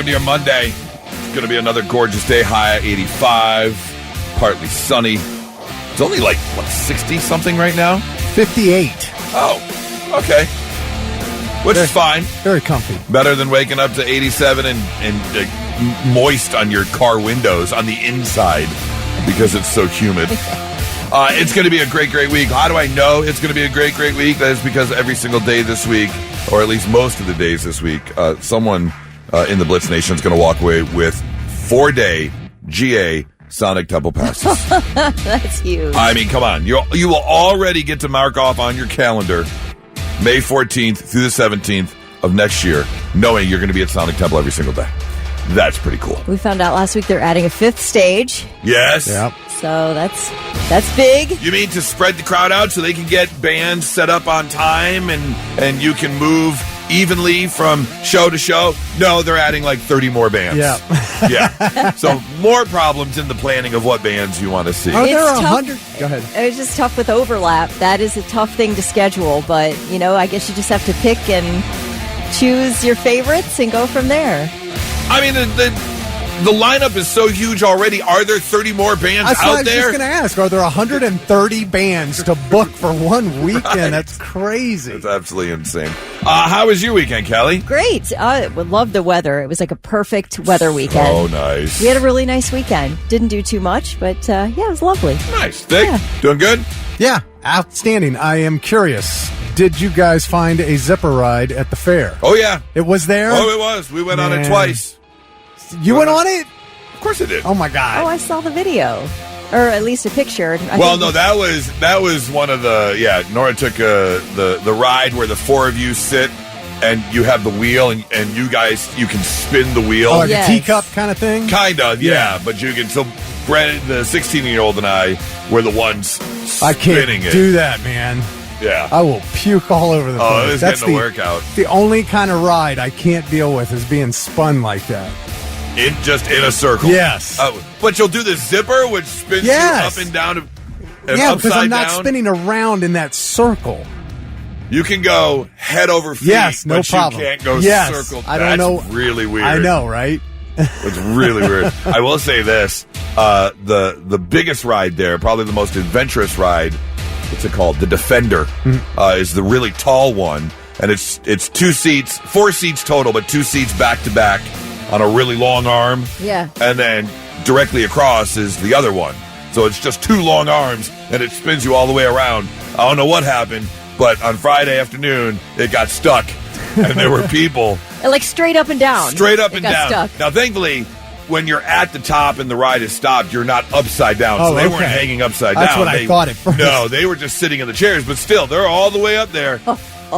into your Monday. It's going to be another gorgeous day. High at 85. Partly sunny. It's only 60-something right now? 58. Oh, okay. Which is fine. Very comfy. Better than waking up to 87 and moist on your car windows on the inside because it's so humid. It's going to be a great, great week. How do I know it's going to be a great, great week? That is because every single day this week, or at least most of the days this week, someone in the Blitz Nation is going to walk away with 4-day GA Sonic Temple passes. That's huge. I mean, come on. You will already get to mark off on your calendar May 14th through the 17th of next year, knowing you're going to be at Sonic Temple every single day. That's pretty cool. We found out last week they're adding a 5th stage. Yes. Yep. So that's big. You mean to spread the crowd out so they can get bands set up on time and you can move evenly from show to show? No, they're adding 30 more bands. Yeah. Yeah. So more problems in the planning of what bands you want to see. Are there It's 100? tough. Go ahead. It's just tough with overlap. That is a tough thing to schedule, but I guess you just have to pick and choose your favorites and go from there. I mean, the lineup is so huge already. Are there 30 more bands That's out what I was there? just going to ask. Are there 130 bands to book for one weekend? Right. That's crazy. It's absolutely insane. How was your weekend, Kelly? Great. I love the weather. It was like a perfect weather weekend. Oh, nice. We had a really nice weekend. Didn't do too much, but it was lovely. Nice. Vic, Yeah. doing good? Yeah, outstanding. I am curious. Did you guys find a zipper ride at the fair? Oh, yeah. It was there? Oh, it was. We went on it Man. twice. You went on it? Of course it did. Oh, my God. Oh, I saw the video. Or at least a picture. Well, no, that was one of the, Nora took the ride where the four of you sit and you have the wheel and you guys, you can spin the wheel. Oh, like Yes. a teacup kind of thing? Kind of, yeah. But you can, so Brandon, the 16-year-old and I were the ones I spinning can't it. do that, man. Yeah. I will puke all over the place. Oh, it was That's getting a workout. The only kind of ride I can't deal with is being spun like that. Just in a circle. Yes. But you'll do the zipper, which spins Yes. you up and down and Yeah, upside because I'm not down. spinning around in that circle. You can go head over feet, Yes, no but problem. you can't go Yes, circle. I don't know. That's really weird. I know, right? It's really weird. I will say this. The biggest ride there, probably the most adventurous ride, what's it called? The Defender, is the really tall one. And it's 2 seats, 4 seats total, but 2 seats back to back on a really long arm. Yeah. And then directly across is the other one. So it's just 2 long arms, and it spins you all the way around. I don't know what happened, but on Friday afternoon, it got stuck. And there were people Like straight up and down. straight up It and got down. stuck. Now, thankfully, when you're at the top and the ride is stopped, you're not upside down. Oh, So they okay. weren't hanging upside That's down. what I thought at first. No, they were just sitting in the chairs, but still, they're all the way up there.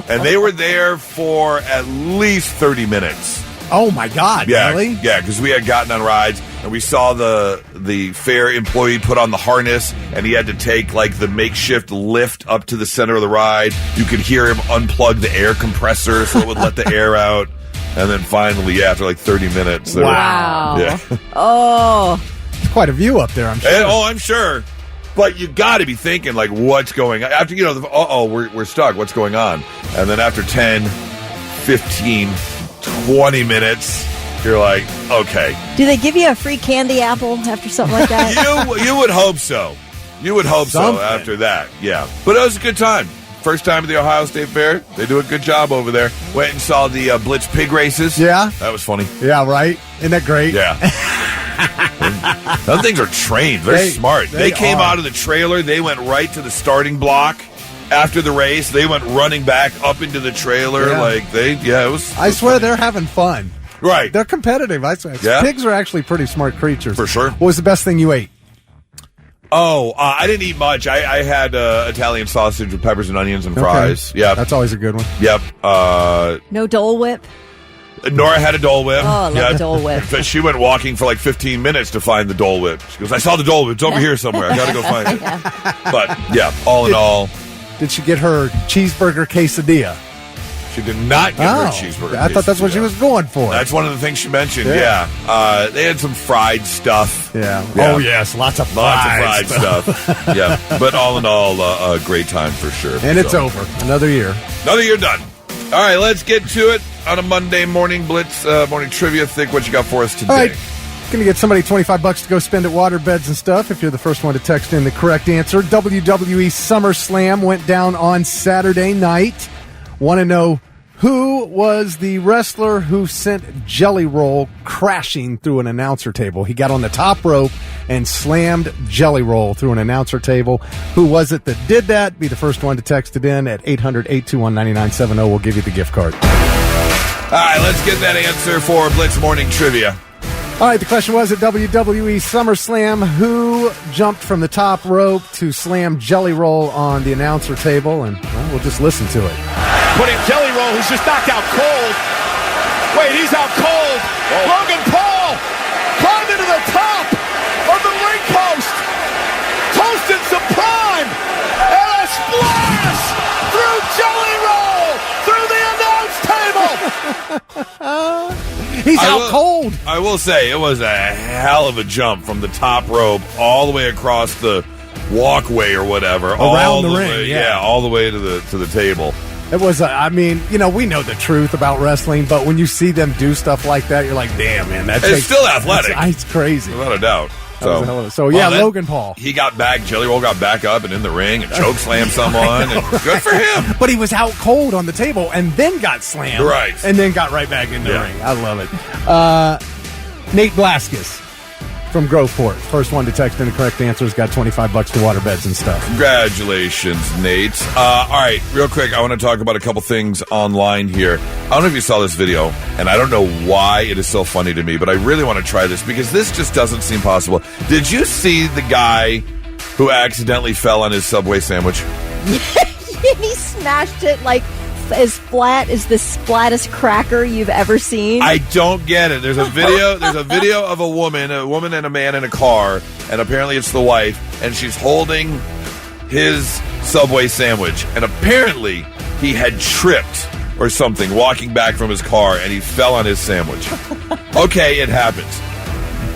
And they were there for at least 30 minutes. Oh, my God. Yeah, Really? yeah, because we had gotten on rides and we saw the fair employee put on the harness and he had to take the makeshift lift up to the center of the ride. You could hear him unplug the air compressor so it would let the air out. And then finally, after 30 minutes, they were- Wow. yeah. Oh. It's quite a view up there, I'm sure. And, I'm sure. But you got to be thinking, what's going on? After, we're stuck. What's going on? And then after 10, 15, 20 minutes, you're like, okay. Do they give you a free candy apple after something like that? You would hope so. You would hope Something. so after that. Yeah. But it was a good time. First time at the Ohio State Fair. They do a good job over there. Went and saw the Blitz pig races. Yeah? That was funny. Yeah, right? Isn't that great? Yeah. Those things are trained. They're smart. They came are. out of the trailer. They went right to the starting block. After the race, they went running back up into the trailer. Yeah. It was. I swear they're having fun. Right. They're competitive. I swear. Yeah. Pigs are actually pretty smart creatures. For sure. What was the best thing you ate? Oh, I didn't eat much. I had Italian sausage with peppers and onions and fries. Okay. Yep. That's always a good one. Yep. No Dole Whip? Nora had a Dole Whip. Oh, I love the Dole Whip. But she went walking for 15 minutes to find the Dole Whip. She goes, I saw the Dole Whip. It's over here somewhere. I got to go find it. But, yeah, all in all. Did she get her cheeseburger quesadilla? She did not get her cheeseburger. I thought that's what she was going for. That's one of the things she mentioned, Yeah. yeah. They had some fried stuff. Yeah. Yeah. Oh, yes. Lots of Fried stuff. Yeah. But all in all, a great time for sure. And it's So, over. Another year. Another year done. All right, let's get to it on a Monday morning Blitz morning trivia. Think what you got for us today. All right. Going to get somebody $25 to go spend at waterbeds and stuff if you're the first one to text in the correct answer. WWE SummerSlam went down on Saturday night. Want to know who was the wrestler who sent Jelly Roll crashing through an announcer table? He got on the top rope and slammed Jelly Roll through an announcer table. Who was it that did that? Be the first one to text it in at 800-821-9970. We'll give you the gift card. All right, let's get that answer for Blitz morning trivia. All right, the question was at WWE SummerSlam, who jumped from the top rope to slam Jelly Roll on the announcer table? And well, we'll just listen to it. Putting Jelly Roll, who's just knocked out cold. Wait, he's out cold. Logan Paul climbed into the top of the ring post. Toasted Sublime. And a splash through Jelly Roll through the announce table. He's out cold. I will say, it was a hell of a jump from the top rope all the way across the walkway or whatever. Around the ring, yeah. All the way to the table. It was, we know the truth about wrestling, but when you see them do stuff like that, you're like, damn, man. It's still athletic. It's crazy. Without a doubt. Logan Paul. He got back. Jelly Roll got back up and in the ring and choke slammed someone. And good for him. But he was out cold on the table and then got slammed. Right. And then got right back in the ring. I love it. Nate Blaskus from Groveport. First one to text in the correct answer has got $25 to waterbeds and stuff. Congratulations, Nate. All right, real quick, I want to talk about a couple things online here. I don't know if you saw this video, and I don't know why it is so funny to me, but I really want to try this because this just doesn't seem possible. Did you see the guy who accidentally fell on his Subway sandwich? He smashed it like as flat as the flattest cracker you've ever seen. I don't get it. There's a video of a woman and a man in a car, and apparently it's the wife, and she's holding his Subway sandwich, and apparently he had tripped or something walking back from his car, and he fell on his sandwich. Okay, it happens.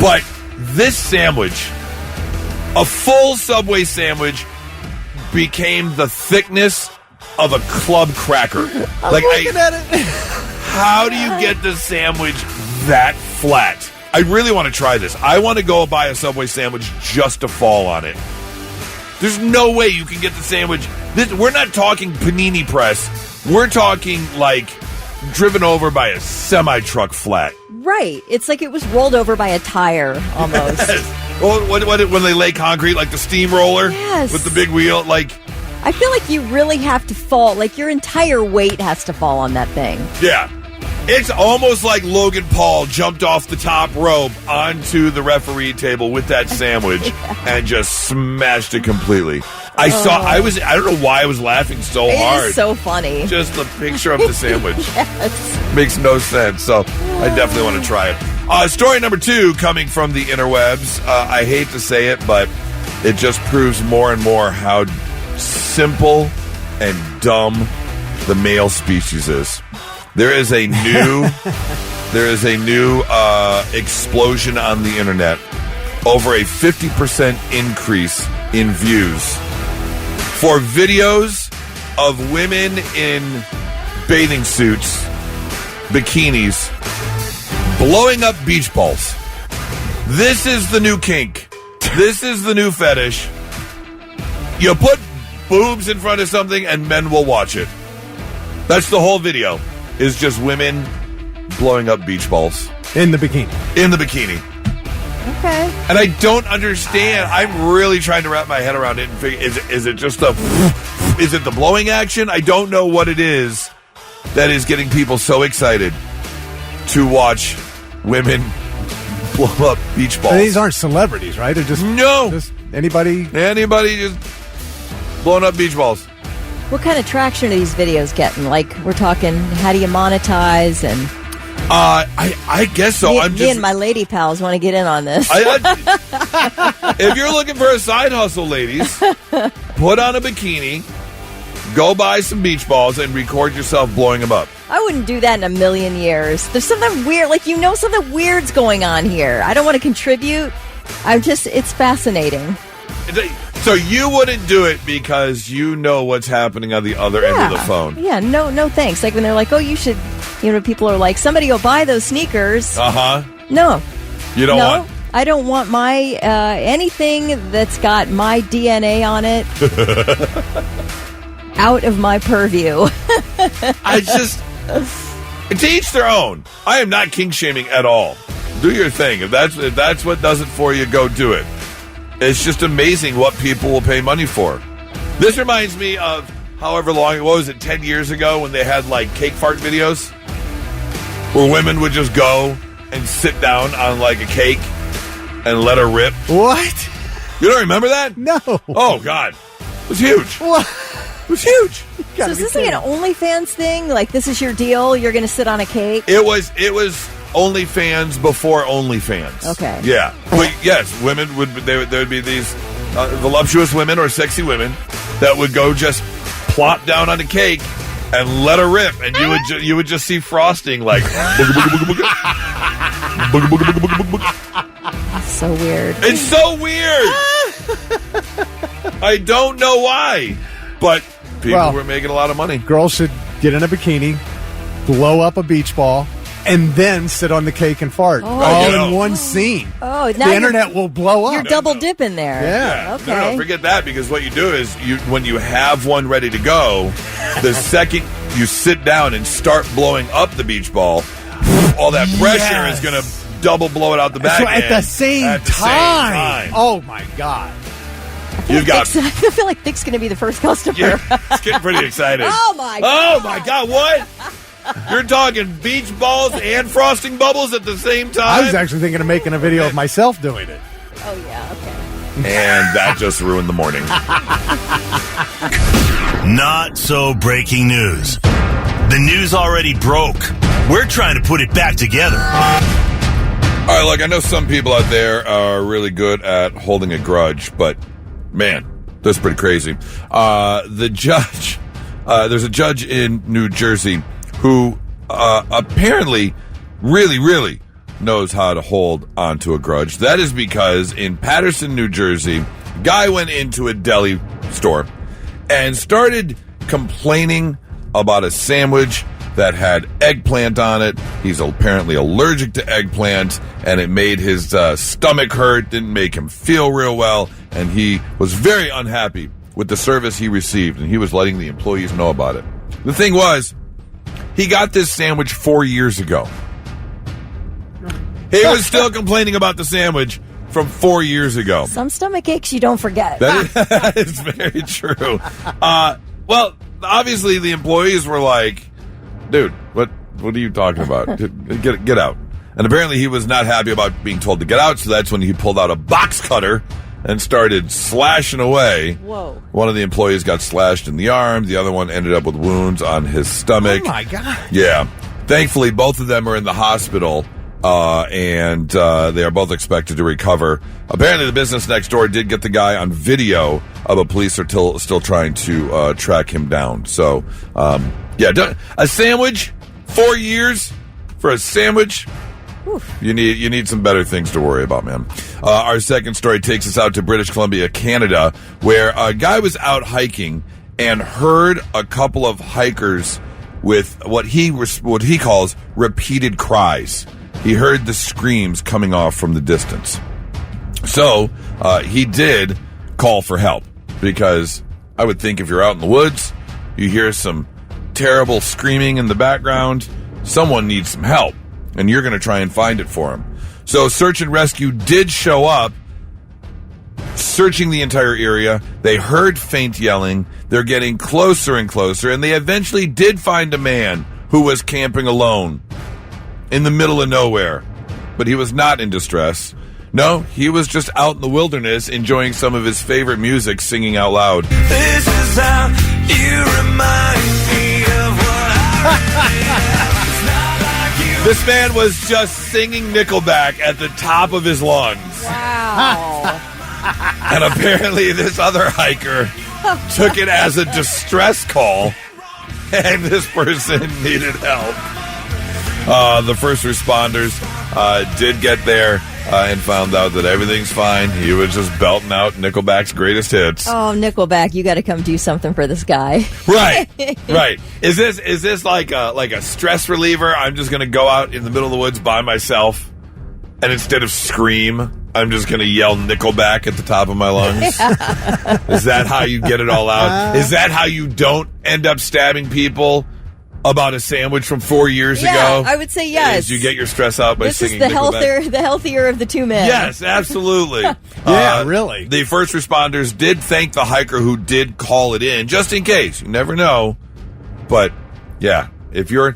But this sandwich, a full Subway sandwich, became the thickness of a club cracker. I'm looking at it. How do you get the sandwich that flat? I really want to try this. I want to go buy a Subway sandwich just to fall on it. There's no way you can get the sandwich. We're not talking panini press. We're talking like driven over by a semi-truck flat. Right. It's like it was rolled over by a tire almost. Yes. Well, when they lay concrete, like the steamroller with the big wheel, like... I feel like you really have to fall, like your entire weight has to fall on that thing. Yeah. It's almost like Logan Paul jumped off the top rope onto the referee table with that sandwich and just smashed it completely. I don't know why I was laughing so hard. It is so funny. Just the picture of the sandwich. Yes. Makes no sense. So I definitely want to try it. Story number 2 coming from the interwebs. I hate to say it, but it just proves more and more how simple and dumb the male species is. There is a new explosion on the internet. Over a 50% increase in views for videos of women in bathing suits, bikinis, blowing up beach balls. This is the new kink. This is the new fetish. You put boobs in front of something and men will watch it. That's the whole video, is just women blowing up beach balls. In the bikini. In the bikini. Okay. And I don't understand. I'm really trying to wrap my head around it and figure, is it just is it the blowing action? I don't know what it is that is getting people so excited to watch women blow up beach balls. And these aren't celebrities, right? They're just anybody just blowing up beach balls. What kind of traction are these videos getting? Like, we're talking, how do you monetize? And I guess so. Me and my lady pals want to get in on this. If you're looking for a side hustle, ladies, put on a bikini, go buy some beach balls, and record yourself blowing them up. I wouldn't do that in a million years. There's something weird, like, something weird's going on here. I don't want to contribute. It's fascinating. So you wouldn't do it because you know what's happening on the other end of the phone. Yeah, no thanks. Like when they're like, oh, you should, people are like, somebody go buy those sneakers. Uh-huh. No. You don't want... I don't want my, anything that's got my DNA on it out of my purview. I just... To each their own. I am not kink-shaming at all. Do your thing. If that's what does it for you, go do it. It's just amazing what people will pay money for. This reminds me of however long, what was it, 10 years ago when they had like cake fart videos? Where women would just go and sit down on like a cake and let her rip. What? You don't remember that? No. Oh, God. It was huge. What? It was huge. So is this like an OnlyFans thing? Like this is your deal? You're going to sit on a cake? It was OnlyFans before OnlyFans. Okay. Yeah. But yes, women there would be these voluptuous women or sexy women that would go just plop down on a cake and let her rip, and you would just see frosting like. So weird. It's so weird. I don't know why, but people were making a lot of money. Girls should get in a bikini, blow up a beach ball, and then sit on the cake and fart all in one scene. Oh, now the internet will blow up. You're double dipping there. Yeah. Okay. No, forget that, because what you do is when you have one ready to go, the second you sit down and start blowing up the beach ball, all that pressure is going to double blow it out the back so at end the same time. Oh my God. You've got. I feel like Thick's going to be the first customer. It's getting pretty excited. Oh my God. Oh my God! What? You're talking beach balls and frosting bubbles at the same time? I was actually thinking of making a video of myself doing it. Oh yeah. Okay. And that just ruined the morning. Not so breaking news. The news already broke. We're trying to put it back together. All right, look, I know some people out there are really good at holding a grudge, but man, that's pretty crazy. The judge, there's a judge in New Jersey who apparently really knows how to hold onto a grudge. That is because in Paterson, New Jersey, a guy went into a deli store and started complaining about a sandwich that had eggplant on it. He's apparently allergic to eggplant, and it made his stomach hurt, didn't make him feel real well, and he was very unhappy with the service he received, and he was letting the employees know about it. The thing was, he got this sandwich 4 years ago. He was still complaining about the sandwich from 4 years ago. Some stomach aches you don't forget. That is very true. Well, obviously the employees were like, dude, what are you talking about? Get out. And apparently he was not happy about being told to get out, so that's when he pulled out a box cutter and started slashing away. Whoa. One of the employees got slashed in the arm. The other one ended up with wounds on his stomach. Oh, my God. Yeah. Thankfully, both of them are in the hospital, and they are both expected to recover. Apparently, the business next door did get the guy on video, but police are still trying to track him down. So, a sandwich, 4 years for a sandwich. Oof. You need some better things to worry about, man. Our second story takes us out to British Columbia, Canada, where a guy was out hiking and heard a couple of hikers with what he calls repeated cries. He heard the screams coming off from the distance. So he did call for help, because I would think if you're out in the woods, you hear some terrible screaming in the background, someone needs some help, and you're going to try and find it for him. So search and rescue did show up, searching the entire area. They heard faint yelling. They're getting closer and closer, and they eventually did find a man who was camping alone in the middle of nowhere. But he was not in distress. No, he was just out in the wilderness enjoying some of his favorite music, singing out loud. This is how you remind me of what I really am. This man was just singing Nickelback at the top of his lungs. Wow. And apparently this other hiker took it as a distress call, and this person needed help. The first responders did get there, and found out that everything's fine. He was just belting out Nickelback's greatest hits. Oh, Nickelback, you got to come do something for this guy. Right, right. Is this like a stress reliever? I'm just going to go out in the middle of the woods by myself, and instead of scream, I'm just going to yell Nickelback at the top of my lungs? Is that how you get it all out? Is that how you don't end up stabbing people about a sandwich from 4 years ago? I would say yes. Is you get your stress out by singing Nickelback? This is the healthier of the two men. Yes, absolutely. Really. The first responders did thank the hiker who did call it in, just in case. You never know. But, yeah. If your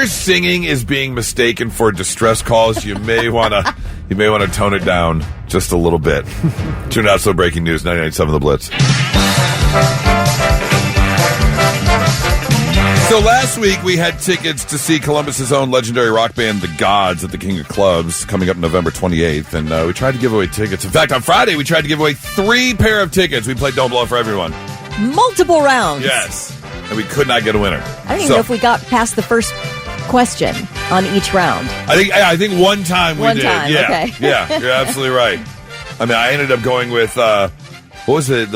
singing is being mistaken for distress calls, you may want to tone it down just a little bit. Tune out. So breaking news, 99.7 The Blitz. So last week we had tickets to see Columbus's own legendary rock band, The Gods, at the King of Clubs, coming up November 28th, and we tried to give away tickets. In fact, on Friday we tried to give away 3 pair of tickets. We played Don't Blow It for everyone. Multiple rounds. Yes. And we could not get a winner. I don't even know if we got past the first question on each round. I think one time we did. Yeah. Okay. Yeah, you're absolutely right. I mean, I ended up going with what was it?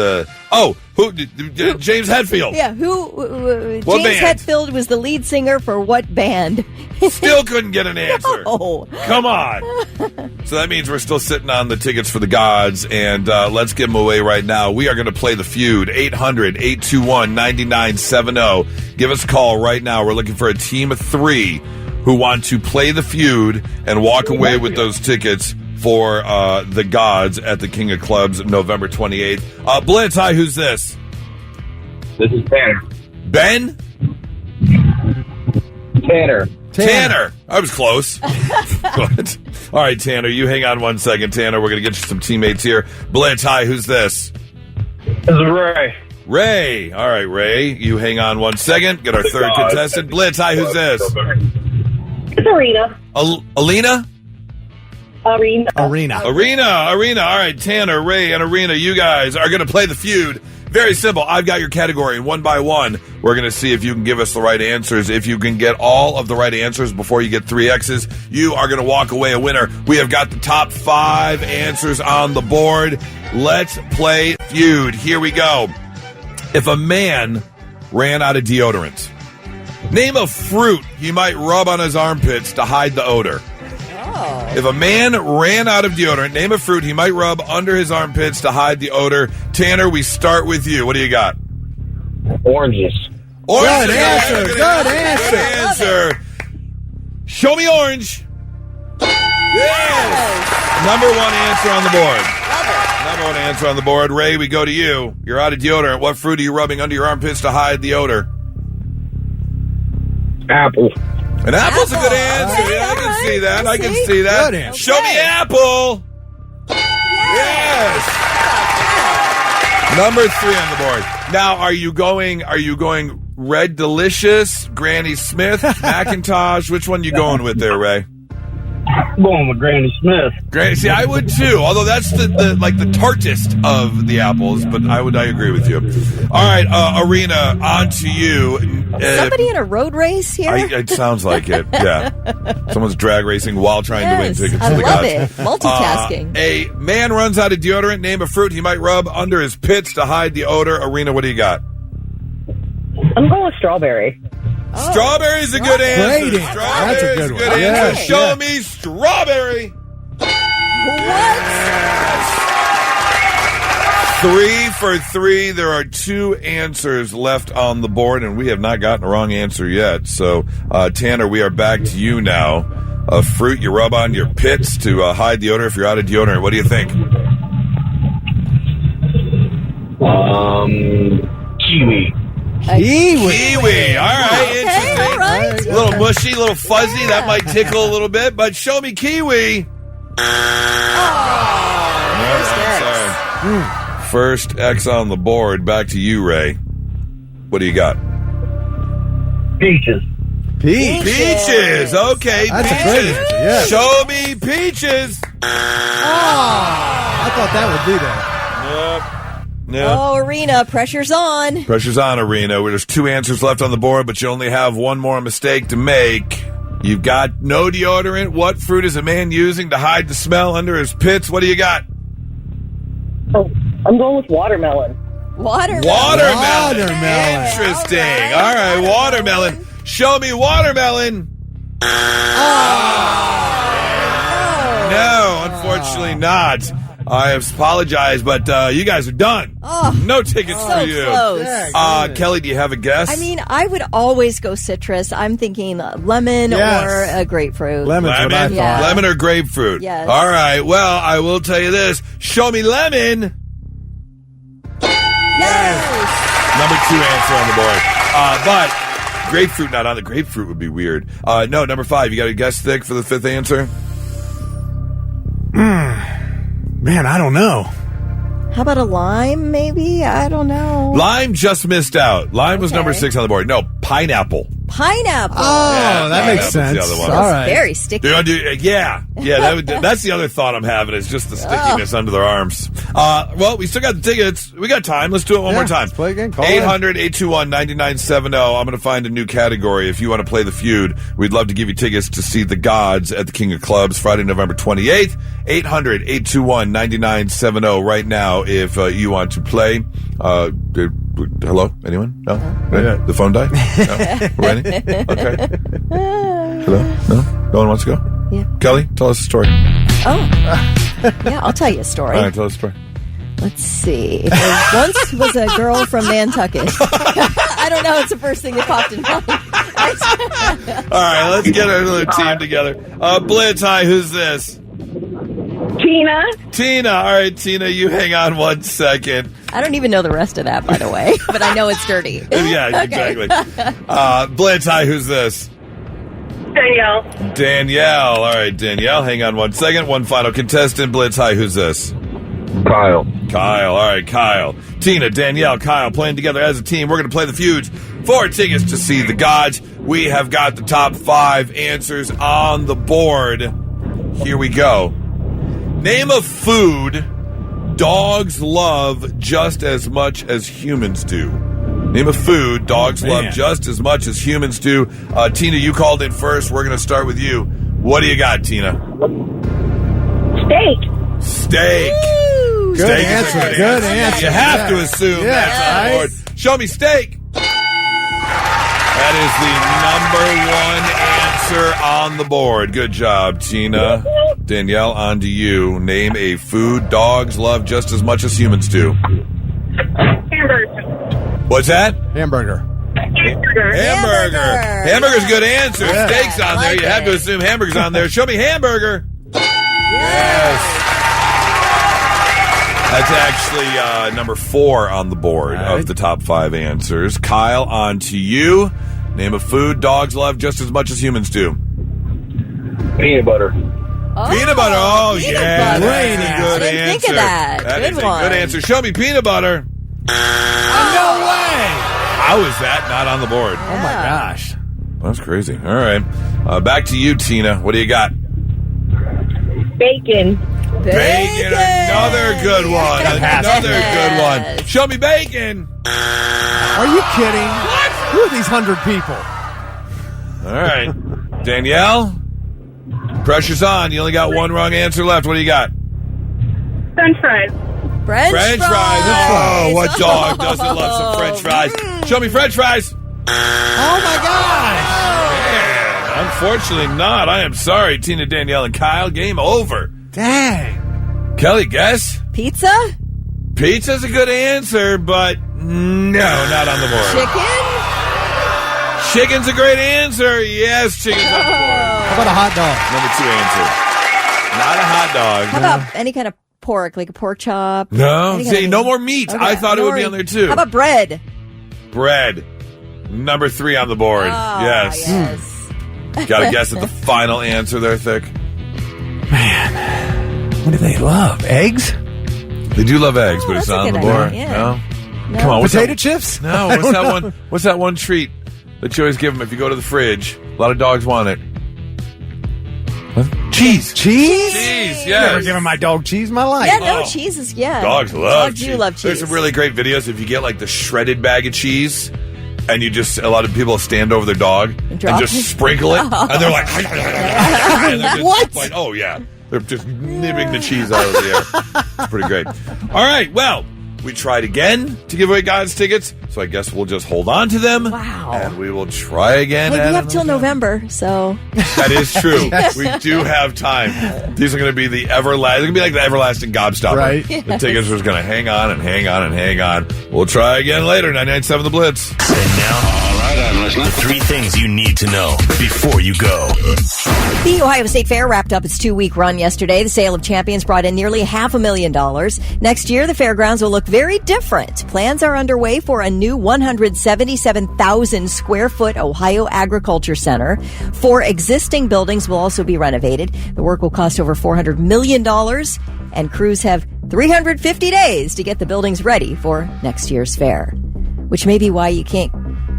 James Hetfield. Yeah, What James band? Hetfield was the lead singer for what band? Still couldn't get an answer. No. Come on. So that means we're still sitting on the tickets for The Gods, and let's give them away right now. We are going to play the feud. 800-821-9970. Give us a call right now. We're looking for a team of 3 who want to play the feud and walk away with those tickets for The Gods at the King of Clubs November 28th. Blitz, hi, who's this? This is Tanner. Ben? Tanner. I was close. But, all right, Tanner, you hang on one second. Tanner, we're going to get you some teammates here. Blitz, hi, who's this? This is Ray. Ray. All right, Ray, you hang on one second. Get our third contestant. Blitz, hi, who's this? It's Arena. Alina? Arena. Arena. All right, Tanner, Ray, and Arena, you guys are going to play the feud. Very simple. I've got your category, and one by one, we're going to see if you can give us the right answers. If you can get all of the right answers before you get 3 X's, you are going to walk away a winner. We have got the top 5 answers on the board. Let's play feud. Here we go. If a man ran out of deodorant, name a fruit he might rub on his armpits to hide the odor. If a man ran out of deodorant, name a fruit he might rub under his armpits to hide the odor. Tanner, we start with you. What do you got? Oranges. Orange. Good answer. Good answer. Good answer. Show me orange. Yes. Number 1 answer on the board. Number 1 answer on the board. Ray, we go to you. You're out of deodorant. What fruit are you rubbing under your armpits to hide the odor? Apple. An apple's a good answer. Okay, Yeah, I can see that. I can see. see that. Good answer. Show me apple. Yes. Number 3 on the board. Now, are you going Red Delicious, Granny Smith, Macintosh? Which one you going with there, Ray? I'm going with Granny Smith. Granny, see, I would too. Although that's the tartest of the apples, but I agree with you. All right, Arena, on to you. Somebody in a road race here? It sounds like it. Yeah, someone's drag racing while trying to win tickets I to the love Gods. it. Multitasking. A man runs out of deodorant. Name a fruit he might rub under his pits to hide the odor. Arena, what do you got? I'm going with strawberry. Strawberry's a good answer. Great answer. That's a good one. Answer. Yeah, Show yeah. me strawberry. What? 3 for 3. There are 2 answers left on the board, and we have not gotten a wrong answer yet. So, Tanner, we are back to you now. A fruit you rub on your pits to hide the odor if you're out of deodorant. What do you think? Kiwi. Kiwi. All right. Okay, Interesting. all right. A little mushy, a little fuzzy. That might tickle a little bit, but show me kiwi. First X on the board. Back to you, Ray. What do you got? Peaches. Peaches. Okay, That's peaches. a great answer, yeah. Show me peaches. I thought that would do that. Nope. Oh, Arena, pressure's on. Pressure's on, Arena. There's 2 answers left on the board, but you only have one more mistake to make. You've got no deodorant. What fruit is a man using to hide the smell under his pits? What do you got? Oh, I'm going with watermelon. Watermelon. Watermelon. Interesting. All right, watermelon. Show me watermelon. No, unfortunately not. I apologize, but you guys are done. No tickets so for you. close. Kelly, do you have a guess? I mean, I would always go citrus. I'm thinking lemon Yes. or a grapefruit. Lemon's what I thought. Yeah. Lemon or grapefruit? Yes. All right. Well, I will tell you this. Show me lemon. Yes. Number 2 answer on the board. But grapefruit not on the grapefruit would be weird. No, number 5. You got a guess, Thick, for the 5th answer? Man, I don't know. How about a lime, maybe? I don't know. Lime just missed out. Lime was Okay. number 6 on the board. No, pineapple. Pineapple. Oh, that makes pineapple's the sense. other one. All right. Very sticky. That's the other thought I'm having is just the stickiness under their arms. Well, we still got the tickets. We got time. Let's do it one more time. Let's play again. Call 800-821-9970. I'm going to find a new category. If you want to play the feud, we'd love to give you tickets to see the Gods at the King of Clubs Friday, November 28th. 800-821-9970 right now if you want to play. Hello? Anyone? No? Ready? The phone died? No? Ready? Okay. Hello? No? No one wants to go? Yeah. Kelly, tell us a story. Oh. Yeah, I'll tell you a story. All right, tell us a story. Let's see. There once was a girl from Nantucket. I don't know. It's the first thing that popped in mind. All right, let's get another team together. Blitz, hi, who's this? Tina. Tina. All right, Tina, you hang on 1 second. I don't even know the rest of that, by the way, but I know it's dirty. Yeah, Okay. exactly. Blitz, hi, who's this? Danielle. Danielle. All right, Danielle, hang on 1 second. One final contestant. Blitz, hi, who's this? Kyle. Kyle. All right, Kyle. Tina, Danielle, Kyle playing together as a team. We're going to play the feuds for tickets to see the Gods. We have got the top 5 answers on the board. Here we go. Name a food dogs love just as much as humans do. Name a food dogs love just as much as humans do. Tina, you called in first. We're going to start with you. What do you got, Tina? Steak. Steak. Woo! Good Steak is a answer. good Good answer. answer. You have Yeah. to assume Yeah. that's on the board. Show me steak. That is the number 1 answer on the board. Good job, Tina. Danielle, on to you. Name a food dogs love just as much as humans do. Hamburger. What's that? Hamburger. Hamburger. Hamburger. Hamburger's a good answer. Yeah. Steak's on there. Like You have to it. assume hamburger's on there. Show me hamburger. Yes. That's actually number 4 on the board of the top 5 answers. Kyle, on to you. Name a food dogs love just as much as humans do. Peanut butter. Oh, Peanut butter. Oh, peanut yeah. butter. That's a good I didn't answer. think of that. That Good is a one. good answer. Show me peanut butter. No way. How is that not on the board? Oh my gosh. That's crazy. All right. Back to you, Tina. What do you got? Bacon. Bacon. Another good one. Another good one. Yes. Show me bacon. Are you kidding? What? Who are these 100 people? All right. Danielle, pressure's on. You only got 1 wrong answer left. What do you got? French fries. French French fries. Oh, what dog doesn't love some French fries? Show me French fries. Oh my gosh. Unfortunately not. I am sorry, Tina, Danielle, and Kyle. Game over. Dang. Kelly, guess? Pizza? Pizza's a good answer, but no, not on the board. Chicken? Chicken's a great answer. Yes, chicken's on the board. How about a hot dog? Number 2 answer. Not a hot dog. How about any kind of pork, like a pork chop? No, Any kind see, of- no more meat. Okay, I thought it no would be more- on there too. How about bread? Bread. Number 3 on the board. Ah, yes. yes. Got to guess at the final answer there, Thick. What do they love? Eggs? They do love eggs, but Oh, it's that's not a on the good board. idea, yeah. No? No. Come on. What's Potato that? chips? No, I what's don't that know. one? What's that one treat that you always give them if you go to the fridge? A lot of dogs want it. What? Cheese. Cheese? Cheese, Never yes. given my dog cheese in my life. Yeah, no, Oh. cheese is, yeah. Dogs love Dogs cheese. do love cheese. There's some really great videos if you get like the shredded bag of cheese and a lot of people stand over their dog and just sprinkle it, and they're like, and they're just what? Like, oh yeah, they're just nibbing the cheese out of the air. It's pretty great. All right, well, we tried again to give away God's tickets, so I guess we'll just hold on to them. Wow. And we will try again. Hey, we have till November, so. That is true. We do have time. These are going to be they're going to be like the everlasting gobstopper. Right. Yes. The tickets are going to hang on and hang on and hang on. We'll try again later. 99.7 The Blitz. And now, all right, I'm listening. The 3 things you need to know before you go. The Ohio State Fair wrapped up its 2-week run yesterday. The Sale of Champions brought in nearly $500,000. Next year, the fairgrounds will look very different. Plans are underway for a new 177,000 square foot Ohio Agriculture Center. 4 existing buildings will also be renovated. The work will cost over $400 million, and crews have 350 days to get the buildings ready for next year's fair, which may be why you can't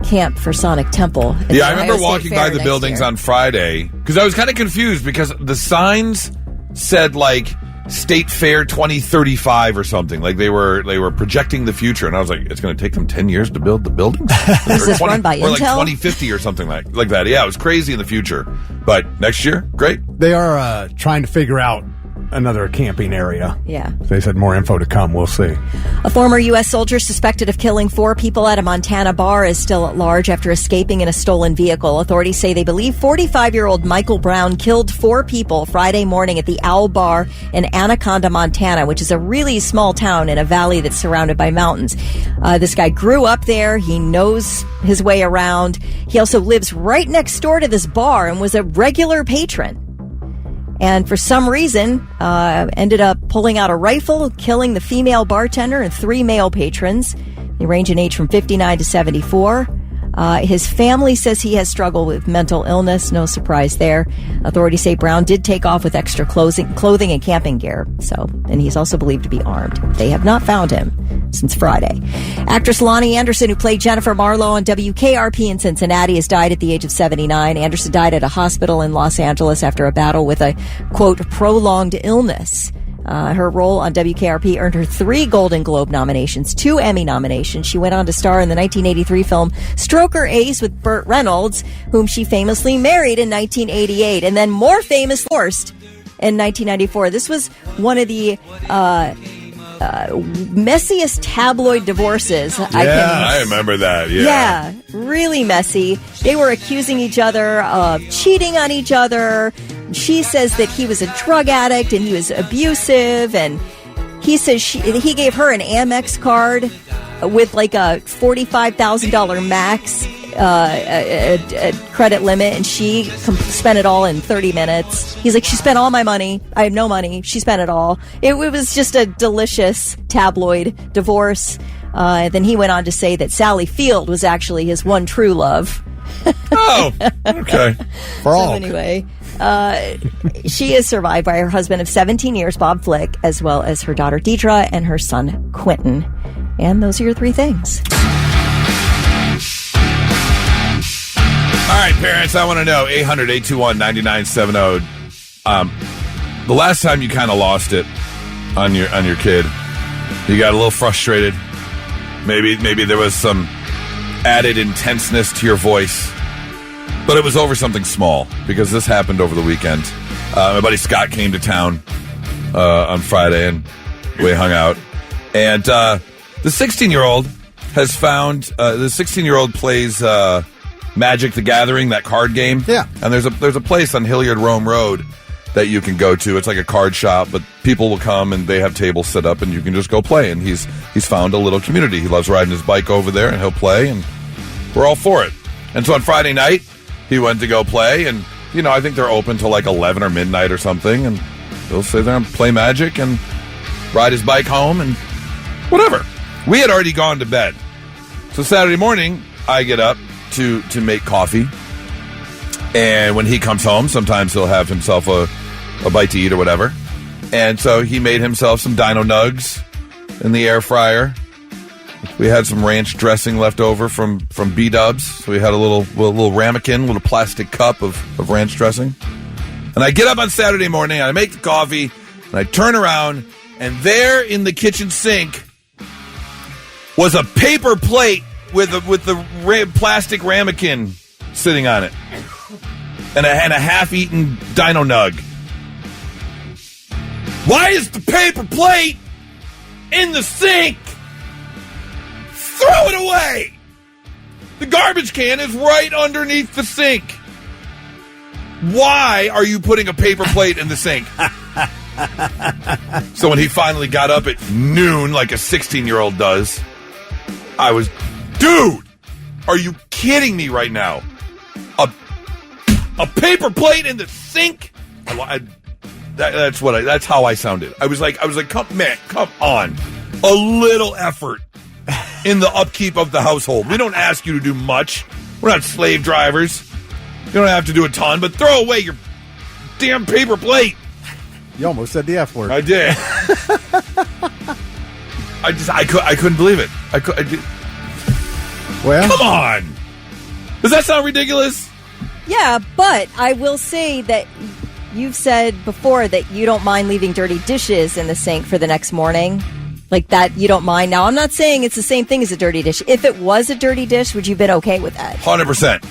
camp for Sonic Temple. Yeah, I remember walking by the buildings on Friday because I was kind of confused because the signs said like State Fair 2035 or something. Like they were projecting the future, and I was like, it's going to take them 10 years to build the buildings. Is this run by or like Intel? 2050 or something like that. Yeah, it was crazy in the future, but next year, great. They are trying to figure out another camping area. Yeah. They said more info to come. We'll see. A former U.S. soldier suspected of killing 4 people at a Montana bar is still at large after escaping in a stolen vehicle. Authorities say they believe 45-year-old Michael Brown killed 4 people Friday morning at the Owl Bar in Anaconda, Montana, which is a really small town in a valley that's surrounded by mountains. This guy grew up there. He knows his way around. He also lives right next door to this bar and was a regular patron. And for some reason, ended up pulling out a rifle, killing the female bartender and 3 male patrons. They range in age from 59 to 74. His family says he has struggled with mental illness. No surprise there. Authorities say Brown did take off with extra clothing and camping gear. And he's also believed to be armed. They have not found him since Friday. Actress Lonnie Anderson, who played Jennifer Marlowe on WKRP in Cincinnati, has died at the age of 79. Anderson died at a hospital in Los Angeles after a battle with a, quote, prolonged illness. Her role on WKRP earned her 3 Golden Globe nominations, 2 Emmy nominations. She went on to star in the 1983 film Stroker Ace with Burt Reynolds, whom she famously married in 1988, and then more famous divorced in 1994. This was one of the messiest tabloid divorces. I remember that. Yeah, really messy. They were accusing each other of cheating on each other. She says that he was a drug addict and he was abusive, and he says he gave her an Amex card with like a $45,000 max a credit limit, and she spent it all in 30 minutes. He's like, she spent all my money. I have no money. She spent it all. It was just a delicious tabloid divorce. Then he went on to say that Sally Field was actually his one true love. Oh, okay. For all. So anyway, she is survived by her husband of 17 years, Bob Flick, as well as her daughter Deidre and her son Quentin. And those are your 3 things. All right, parents, I want to know, 800-821-9970. The last time you kind of lost it on your kid, you got a little frustrated. Maybe there was some added intenseness to your voice, but it was over something small, because this happened over the weekend. My buddy Scott came to town on Friday, and we hung out. And the 16-year-old has found, the 16-year-old plays Magic the Gathering, that card game. Yeah. And there's a place on Hilliard Rome Road that you can go to. It's like a card shop, but people will come and they have tables set up and you can just go play. And he's found a little community. He loves riding his bike over there and he'll play, and we're all for it. And so on Friday night, he went to go play, and I think they're open till like 11 or midnight or something, and he'll sit there and play Magic and ride his bike home and whatever. We had already gone to bed. So Saturday morning, I get up to make coffee, and when he comes home, sometimes he'll have himself a bite to eat or whatever. And so he made himself some Dino Nugs in the air fryer. We had some ranch dressing left over from B-Dubs, so we had a little ramekin, little plastic cup of ranch dressing. And I get up on Saturday morning, and I make the coffee, and I turn around, and there in the kitchen sink was a paper plate with the plastic ramekin sitting on it, and a half-eaten Dino Nug. Why is the paper plate in the sink? Throw it away. The garbage can is right underneath the sink. Why are you putting a paper plate in the sink? So when he finally got up at noon, like a 16-year-old does, I was, dude, are you kidding me right now? A paper plate in the sink? That's how I sounded. I was like, come on, a little effort in the upkeep of the household. We don't ask you to do much. We're not slave drivers. You don't have to do a ton, but throw away your damn paper plate. You almost said the F word. I did. I couldn't believe it. Well, come on. Does that sound ridiculous? Yeah, but I will say that you've said before that you don't mind leaving dirty dishes in the sink for the next morning. Like that, you don't mind. Now, I'm not saying it's the same thing as a dirty dish. If it was a dirty dish, would you have been okay with that? 100%.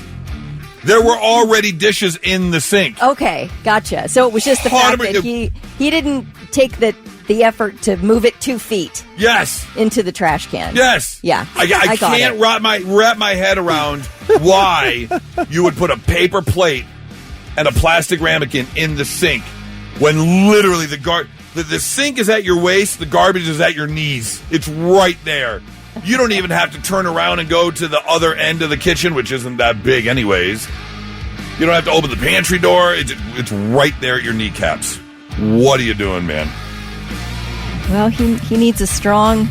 There were already dishes in the sink. Okay, gotcha. So it was just the fact that he didn't take the effort to move it 2 feet. Yes. Into the trash can. Yes. Yeah. I can't wrap my head around why you would put a paper plate and a plastic ramekin in the sink when literally the sink is at your waist, the garbage is at your knees. It's right there. You don't even have to turn around and go to the other end of the kitchen, which isn't that big anyways. You don't have to open the pantry door. It's right there at your kneecaps. What are you doing, man? Well, he needs a strong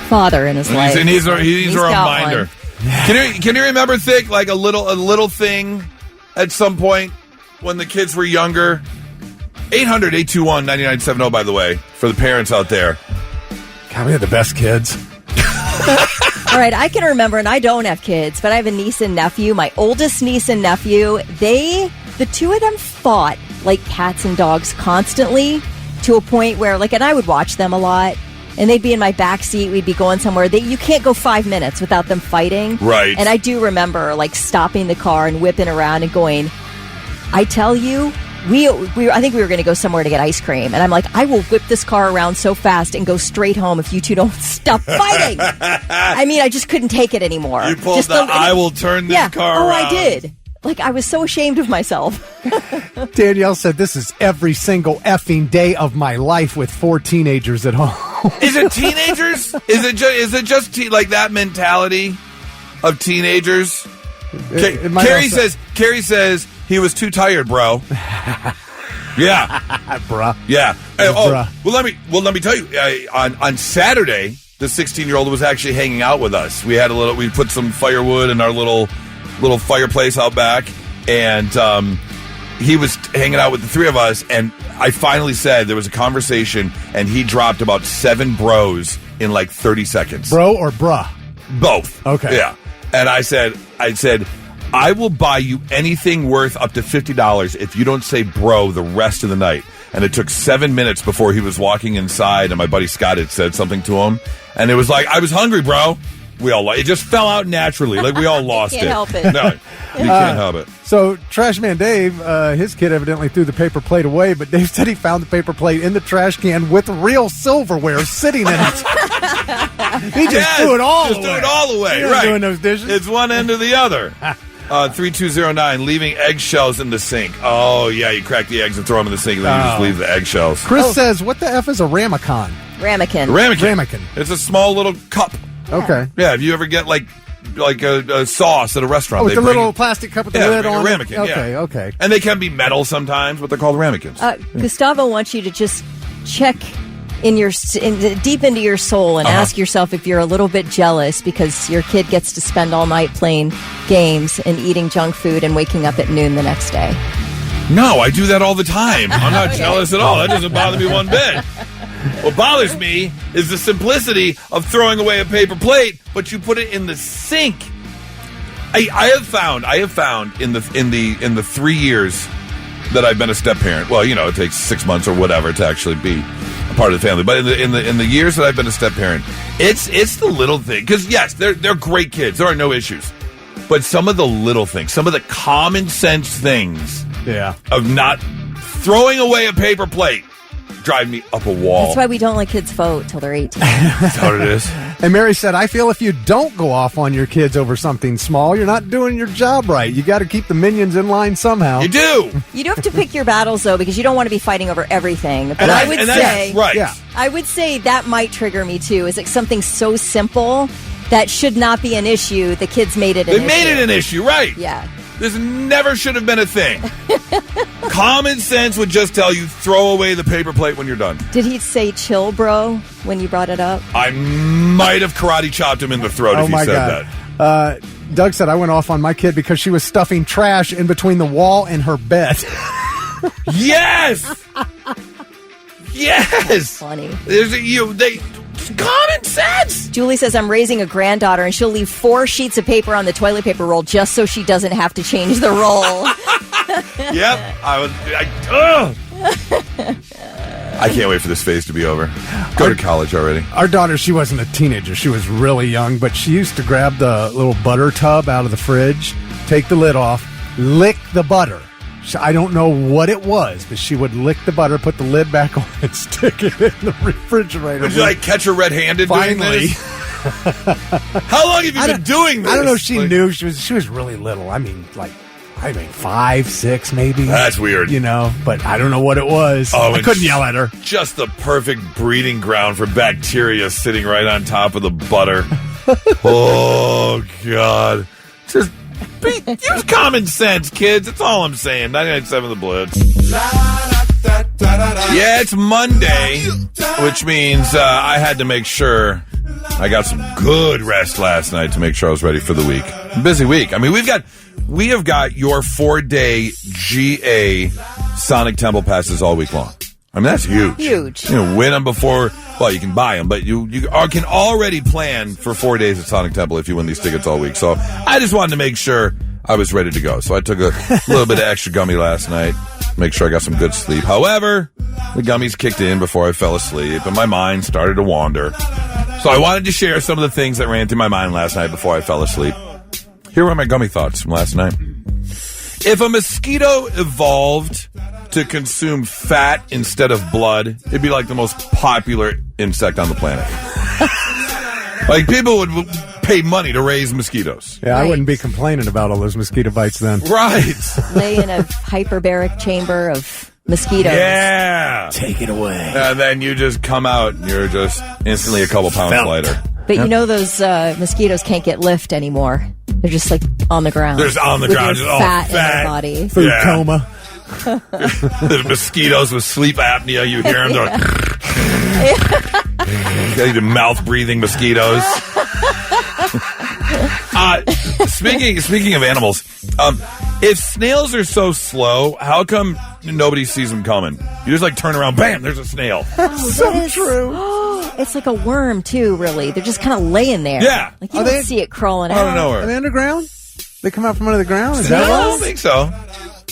father in his life. He needs a reminder. Can you remember, Thick, like a little thing at some point when the kids were younger? 800-821-9970, by the way, for the parents out there. God, we had the best kids. All right, I can remember, and I don't have kids, but I have a niece and nephew. My oldest niece and nephew, the two of them fought like cats and dogs constantly to a point where, and I would watch them a lot, and they'd be in my backseat. We'd be going somewhere. You can't go 5 minutes without them fighting. Right. And I do remember, stopping the car and whipping around and going, I tell you, I think we were going to go somewhere to get ice cream. And I'm like, I will whip this car around so fast and go straight home if you two don't stop fighting. I mean, I just couldn't take it anymore. You pulled I will turn this car around. I did. I was so ashamed of myself. Danielle said, this is every single effing day of my life with 4 teenagers at home. Is it teenagers? Is it just that mentality of teenagers? Carrie says he was too tired, bro. Yeah, bruh. Yeah. Bruh. Let me tell you. On Saturday, the 16-year-old was actually hanging out with us. We put some firewood in our little fireplace out back, and he was hanging out with the three of us. And I finally said there was a conversation, and he dropped about 7 bros in 30 seconds. Bro or bruh? Both. Okay. Yeah. And I said, I will buy you anything worth up to $50 if you don't say bro the rest of the night. And it took 7 minutes before he was walking inside, and my buddy Scott had said something to him. And it was I was hungry, bro. It just fell out naturally. We all lost it. Can't help it. No, you can't help it. So, Trash Man Dave, his kid evidently threw the paper plate away, but Dave said he found the paper plate in the trash can with real silverware sitting in it. He just threw it all away. Threw it all away, right. Doing those dishes. It's one end or the other. 3209, leaving eggshells in the sink. Oh, yeah, you crack the eggs and throw them in the sink, and then you just leave the eggshells. Chris says, what the F is a ramekin? Ramekin. It's a small little cup. Okay. Yeah, if you ever get a sauce at a restaurant. With the little plastic cup with the lid on a ramekin, it? Okay. And they can be metal sometimes, but they're called ramekins. Gustavo wants you to just check deep into your soul and ask yourself if you're a little bit jealous because your kid gets to spend all night playing games and eating junk food and waking up at noon the next day. No, I do that all the time. I'm not jealous at all. That doesn't bother me one bit. What bothers me is the simplicity of throwing away a paper plate, but you put it in the sink. I have found in the 3 years that I've been a step parent. Well, it takes 6 months or whatever to actually be a part of the family. But in the years that I've been a step parent, it's the little thing. Because yes, they're great kids. There are no issues. But some of the little things, some of the common sense things, of not throwing away a paper plate, drive me up a wall. That's why we don't let kids vote till they're 18. That's how it is. And Mary said, I feel if you don't go off on your kids over something small, you're not doing your job right. You got to keep the minions in line somehow. You do. You do have to pick your battles, though, because you don't want to be fighting over everything. But I would say that might trigger me, too. Is it something so simple that should not be an issue? The kids made it an issue. They made it an issue, right. Yeah. This never should have been a thing. Common sense would just tell you, throw away the paper plate when you're done. Did he say chill, bro, when you brought it up? I might have karate chopped him in the throat if he said that. Doug said, I went off on my kid because she was stuffing trash in between the wall and her bed. Yes! Yes! Funny. Common sense! Julie says, I'm raising a granddaughter, and she'll leave 4 sheets of paper on the toilet paper roll just so she doesn't have to change the roll. Yep. I can't wait for this phase to be over. Go to college already. Our daughter, she wasn't a teenager. She was really young, but she used to grab the little butter tub out of the fridge, take the lid off, lick the butter. I don't know what it was, but she would lick the butter, put the lid back on, and stick it in the refrigerator. Would you catch her red-handed doing this? How long have you been doing this? I don't know if she knew. She was really little. I mean 5, 6 maybe. That's weird. But I don't know what it was. Oh, I couldn't yell at her. Just the perfect breeding ground for bacteria sitting right on top of the butter. Oh, God. Just use common sense, kids. That's all I'm saying. 99.7 The Blitz. Yeah, it's Monday, which means I had to make sure I got some good rest last night to make sure I was ready for the week. Busy week. I mean, we have got your 4-day GA Sonic Temple passes all week long. I mean, that's huge. Huge. Win them before. Well, you can buy them, but you can already plan for 4 days at Sonic Temple if you win these tickets all week. So I just wanted to make sure I was ready to go. So I took a little bit of extra gummy last night, make sure I got some good sleep. However, the gummies kicked in before I fell asleep, and my mind started to wander. So I wanted to share some of the things that ran through my mind last night before I fell asleep. Here were my gummy thoughts from last night. If a mosquito evolved to consume fat instead of blood, it'd be like the most popular insect on the planet. Like, people would pay money to raise mosquitoes. Yeah, I wouldn't be complaining about all those mosquito bites then. Right. Lay in a hyperbaric chamber of mosquitoes. Yeah. Take it away. And then you just come out and you're just instantly a couple pounds lighter. But those mosquitoes can't get lift anymore. They're just on the ground. They're just on the ground. Just all fat in their body. Food coma. The mosquitoes with sleep apnea, you hear them going. The mouth-breathing mosquitoes. Speaking of animals, if snails are so slow, how come nobody sees them coming? You just turn around, bam, there's a snail. So true. It's like a worm, too, really. They're just kind of laying there. Yeah. You don't see it crawling out of out. nowhere. Are they underground? They come out from under the ground? I don't think so.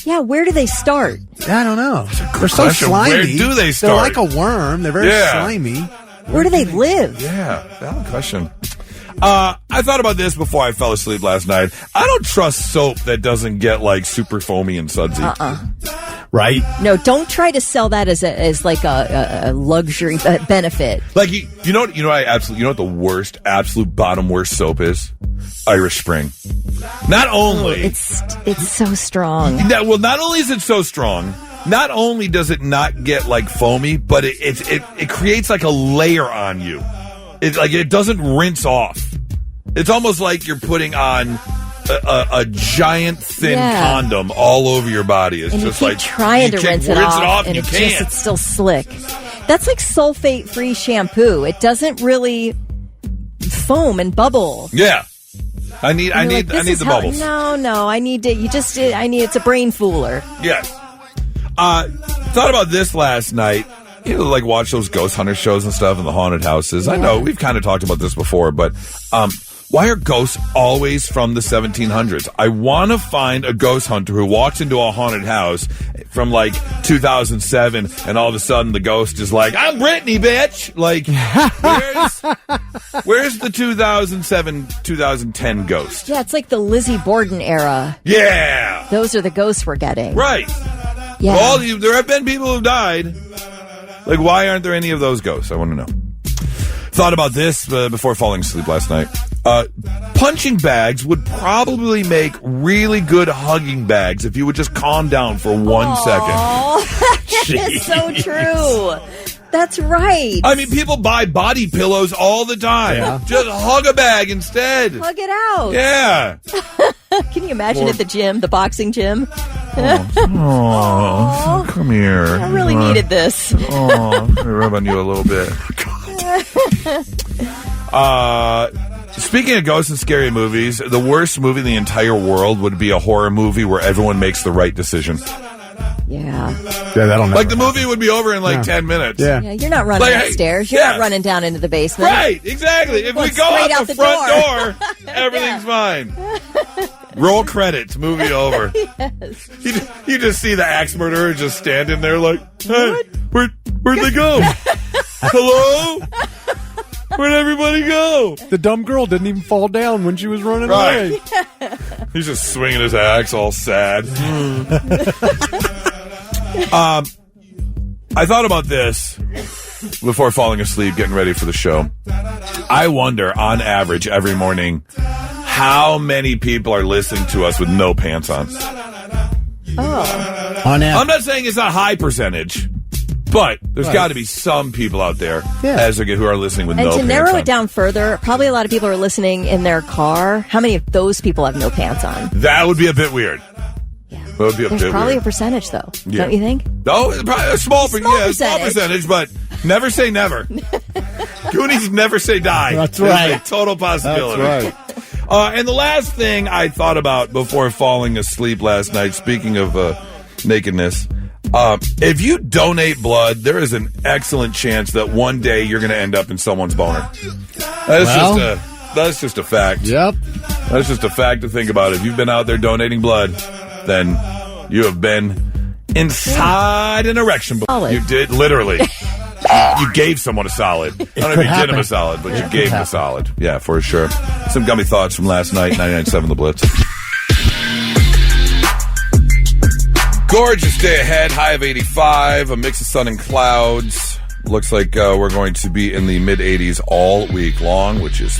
Yeah, where do they start? I don't know. They're so slimy. Where do they start? They're like a worm. They're very slimy. Where do they live? Yeah, valid question. I thought about this before I fell asleep last night. I don't trust soap that doesn't get super foamy and sudsy. Right? No, don't try to sell that as a luxury benefit. You know what the absolute bottom worst soap is? Irish Spring. Not only it's so strong. Not only is it so strong, not only does it not get foamy, but it creates a layer on you. It doesn't rinse off. It's almost like you're putting on a giant thin condom all over your body. It's and just you keep trying to rinse it off, and you can't. It's still slick. That's like sulfate-free shampoo. It doesn't really foam and bubble. Yeah. I need the bubbles. No. It's a brain fooler. Yes. Thought about this last night. Watch those ghost hunter shows and stuff in the haunted houses. I know we've kind of talked about this before, but Why are ghosts always from the 1700s? I want to find a ghost hunter who walks into a haunted house from like 2007, and all of a sudden the ghost is like, "I'm Brittany, bitch!" Like, where's the 2007, 2010 ghost? Yeah, it's like the Lizzie Borden era. Yeah, Those are the ghosts we're getting. right. Yeah. There have been people who died. Like, why aren't there any of those ghosts? I want to know. Thought about this before falling asleep last night. Punching bags would probably make really good hugging bags if you would just calm down for 1 second. That is so true. That's right. I mean, people buy body pillows all the time. Yeah. Just hug a bag instead. Hug it out. Yeah. Can you imagine at the gym, the boxing gym? Oh, come here. I really needed this. Oh, let me rub on you a little bit. Speaking of ghosts and scary movies, the worst movie in the entire world would be a horror movie where everyone makes the right decision. Yeah. That'll never Like, the movie would be over in like 10 minutes. Yeah. Yeah, you're not running Like, hey, upstairs. You're yeah. not running down into the basement. Right, exactly. If we Going go straight out out the the front door, everything's fine. Roll credits, movie over. Yes. You just see the axe murderer just standing there like, hey, where'd they go? Hello? Where'd everybody go? The dumb girl didn't even fall down when she was running Right. away. He's just swinging his axe all sad. I thought about this before falling asleep, getting ready for the show. I wonder, on average, every morning, how many people are listening to us with no pants on. Oh. On I'm not saying it's a high percentage, but there's got to be some people out there who are listening with no pants on. And to narrow it down further, probably a lot of people are listening in their car. How many of those people have no pants on? That would be a bit weird. Yeah. That would be a There's bit probably weird. a percentage, though. Yeah. Don't you think? No, probably a small percentage. percentage, but never say never. Goonies never say die. That's There's right. a total possibility. That's right. And the last thing I thought about before falling asleep last night, speaking of nakedness, if you donate blood, there is an excellent chance that one day you're going to end up in someone's boner. That's just a fact. Yep. That's just a fact to think about. If you've been out there donating blood, then you have been inside an erection. Solid. You did, literally. You gave someone a solid. I don't know if you did him a solid, but you gave him a solid. Yeah, for sure. Some gummy thoughts from last night, 99.7 The Blitz. Gorgeous day ahead, high of 85, a mix of sun and clouds. Looks like we're going to be in the mid-80s all week long, which is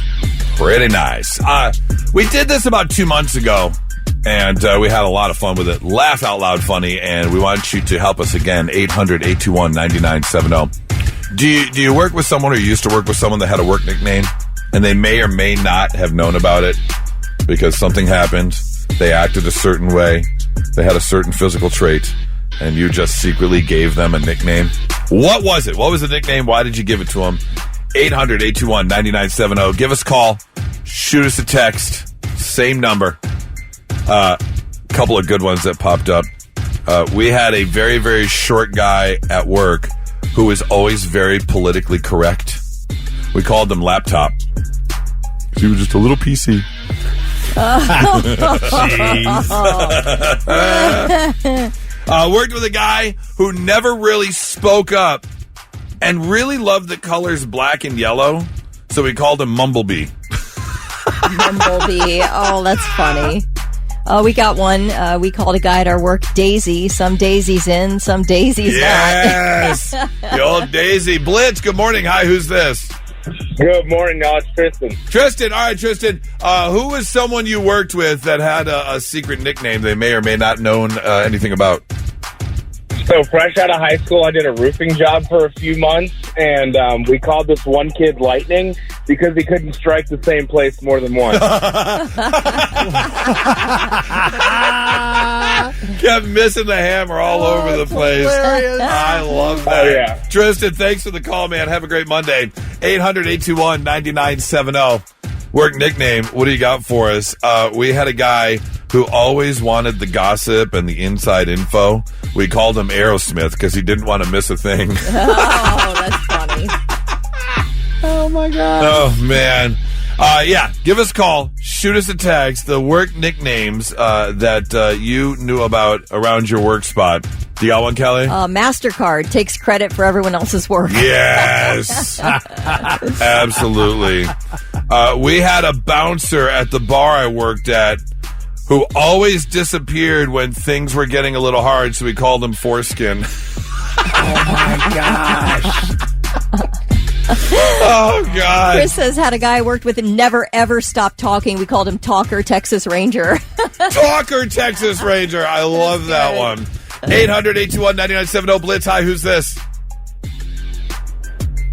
pretty nice. We did this about 2 months ago, and we had a lot of fun with it. Laugh out loud funny, and we want you to help us again, 800-821-9970. Do you work with someone, or you used to work with someone that had a work nickname, and they may or may not have known about it because something happened, they acted a certain way, they had a certain physical trait, and you just secretly gave them a nickname? What was it? What was the nickname? Why did you give it to them? 800-821-9970. Give us a call. Shoot us a text. Same number. Couple of good ones that popped up. We had a very, very short guy at work who was always very politically correct. We called him Laptop. He was just a little PC. Worked with a guy who never really spoke up and really loved the colors black and yellow, so we called him Mumblebee. Mumblebee. Oh, that's funny. We got one. We called a guy at our work Daisy. Some Daisy's in, some Daisy's Yes! The old Daisy. Blitz, good morning. Hi, who's this? Good morning, y'all. It's Tristan. Tristan. All right, Tristan. Who was someone you worked with that had a secret nickname they may or may not known anything about? So fresh out of high school, I did a roofing job for a few months, and we called this one kid Lightning because he couldn't strike the same place more than once. Kept missing the hammer all over the place. hilarious. I love that. Oh, yeah. Tristan, thanks for the call, man. Have a great Monday. 800-821-9970. Work nickname. What do you got for us? We had a guy who always wanted the gossip and the inside info. We called him Aerosmith because he didn't want to miss a thing. Oh, that's funny. Oh, my God. Oh, man. Yeah, give us a call. Shoot us a text. The work nicknames that you knew about around your work spot. Do you got one, Kelly? MasterCard takes credit for everyone else's work. Yes. Absolutely. We had a bouncer at the bar I worked at who always disappeared when things were getting a little hard, so we called him Foreskin. Oh, my gosh. Oh, God. Chris says, had a guy I worked with and never, ever stopped talking. We called him Talker Texas Ranger. Talker Texas Ranger. I love that one. 800-821-9970. Blitz. Hi, who's this?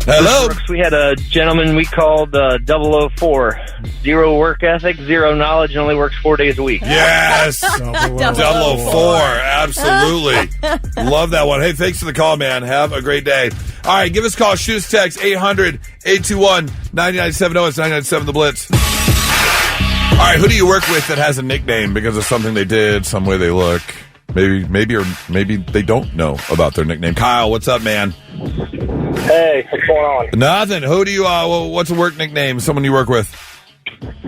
Hello. Brooks, we had a gentleman we called 004. Zero work ethic, zero knowledge, and only works 4 days a week. Yes. 004. Absolutely. Love that one. Hey, thanks for the call, man. Have a great day. All right, give us a call. Shoot us a text. 800-821-9970. It's 997 The Blitz. All right, who do you work with that has a nickname because of something they did, some way they look? Maybe they don't know about their nickname. Kyle, what's up, man? Hey, what's going on? Nothing. Who do you? What's a work nickname? Someone you work with?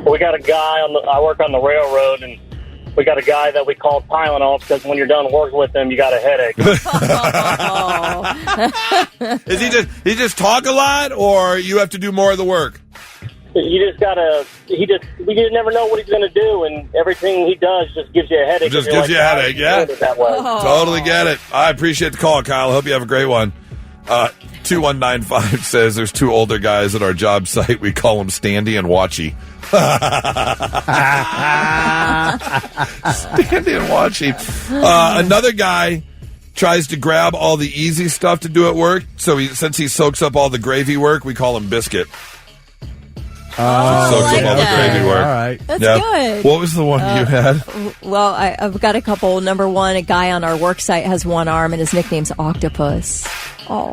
We got a guy I work on the railroad, and we got a guy that we call Tylenol because when you're done working with him, you got a headache. Is he just talk a lot, or you have to do more of the work? You just gotta. We just never know what he's gonna do, and everything he does just gives you a headache. Just gives you a headache, yeah. That way. Totally get it. I appreciate the call, Kyle. Hope you have a great one. 2195 says there's two older guys at our job site. We call them Standy and Watchy. Standy and Watchy. Another guy tries to grab all the easy stuff to do at work. So since he soaks up all the gravy work, we call him Biscuit. All right. That's good. What was the one you had? Well, I've got a couple. Number one, a guy on our work site has one arm, and his nickname's Octopus. Oh.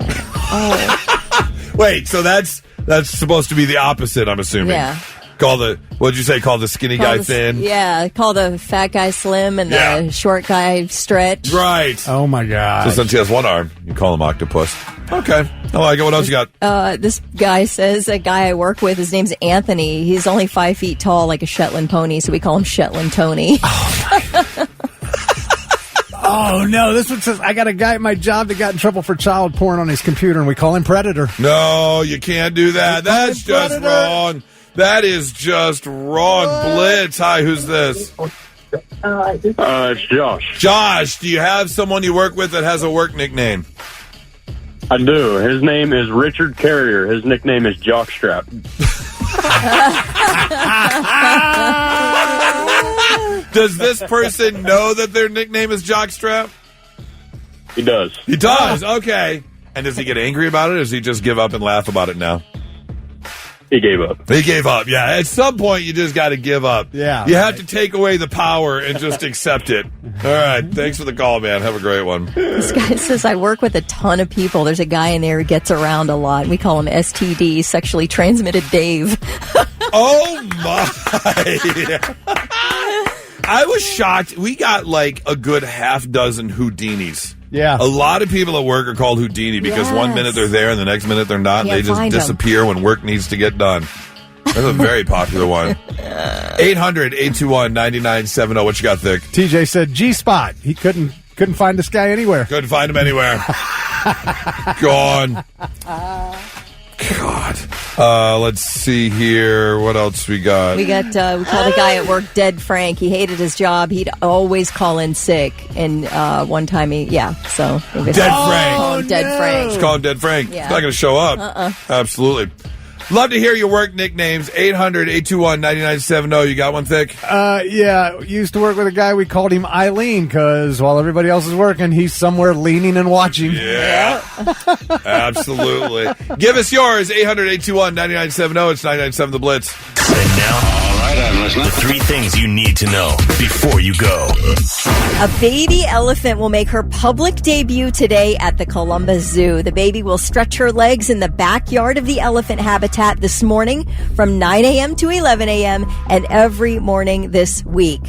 Wait, so that's supposed to be the opposite, I'm assuming. Yeah. What'd you say? Call the skinny guy thin? Yeah, call the fat guy slim and the short guy stretch. Right. Oh, my God. So since he has one arm, you call him Octopus. Okay. I like it. What else you got? This guy says, a guy I work with, his name's Anthony. He's only 5 feet tall, like a Shetland pony, so we call him Shetland Tony. Oh, no. This one says, I got a guy at my job that got in trouble for child porn on his computer, and we call him Predator. No, you can't do that. That's just wrong. That is just wrong. Blitz. Hi, who's this? It's Josh. Josh, do you have someone you work with that has a work nickname? I do. His name is Richard Carrier. His nickname is Jockstrap. Does this person know that their nickname is Jockstrap? He does. He does? Okay. And does he get angry about it, or does he just give up and laugh about it now? He gave up. He gave up, yeah. At some point, you just got to give up. Yeah. You have to take away the power and just accept it. All right. Thanks for the call, man. Have a great one. This guy says, I work with a ton of people. There's a guy in there who gets around a lot. We call him STD, Sexually Transmitted Dave. Oh, my. I was shocked. We got like a good half dozen Houdinis. Yeah. A lot of people at work are called Houdini because one minute they're there and the next minute they're not, and they just disappear when work needs to get done. That's a very popular one. 800-821-9970. What you got, Thick? TJ said G-Spot. He couldn't find this guy anywhere. Couldn't find him anywhere. Gone. God. Let's see here. What else we got? We called a guy at work Dead Frank. He hated his job. He'd always call in sick. And one time Dead Frank. Dead Frank. Let's call him Dead Frank. Yeah. He's not going to show up. Absolutely. Love to hear your work nicknames. 800-821-9970. You got one, Thick? Yeah. Used to work with a guy. We called him Eileen because while everybody else is working, he's somewhere leaning and watching. Yeah. Absolutely. Give us yours. 800-821-9970. It's 997 The Blitz. And now, all right, I'm listening. The three things you need to know before you go. A baby elephant will make her public debut today at the Columbus Zoo. The baby will stretch her legs in the backyard of the elephant habitat this morning from 9 a.m. to 11 a.m. and every morning this week.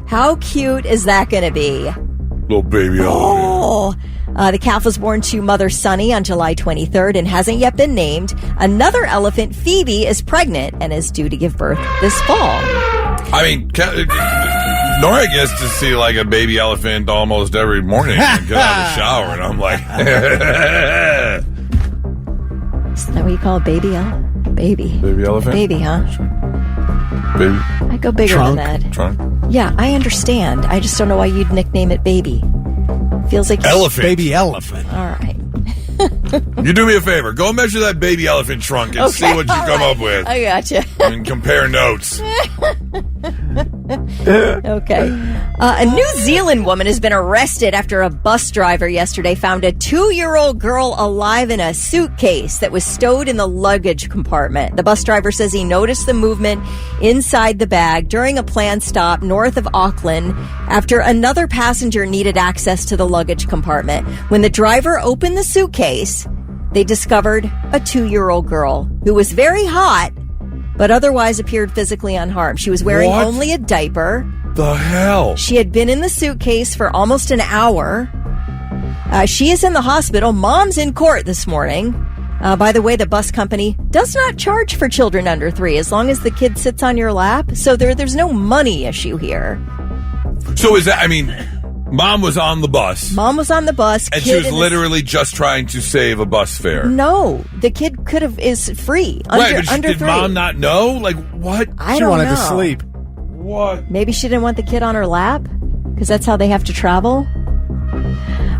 How cute is that going to be? Little baby elephant. The calf was born to mother Sunny on July 23rd and hasn't yet been named. Another elephant, Phoebe, is pregnant and is due to give birth this fall. I mean, Nora gets to see like a baby elephant almost every morning and get out of the shower, and I'm like, Is that what you call a baby elephant? Baby elephant? Baby, huh? Baby. I go bigger than that. Trunk. Yeah, I understand. I just don't know why you'd nickname it Baby. Feels like Elephant. Baby elephant. All right. You do me a favor. Go measure that baby elephant trunk and see what you come up with. I gotcha. And compare notes. Okay. A New Zealand woman has been arrested after a bus driver yesterday found a 2-year-old girl alive in a suitcase that was stowed in the luggage compartment. The bus driver says he noticed the movement inside the bag during a planned stop north of Auckland after another passenger needed access to the luggage compartment. When the driver opened the suitcase, they discovered a 2-year-old girl who was very hot, but otherwise appeared physically unharmed. She was wearing only a diaper. The hell? She had been in the suitcase for almost an hour. She is in the hospital. Mom's in court this morning. By the way, the bus company does not charge for children under 3 as long as the kid sits on your lap. So there's no money issue here. So is that, I mean, Mom was on the bus. Mom was on the bus. And she was literally just trying to save a bus fare. No, the kid is free. Under did 3. Mom not know? Like, what? I She don't wanted know. to sleep. What? Maybe she didn't want the kid on her lap because that's how they have to travel.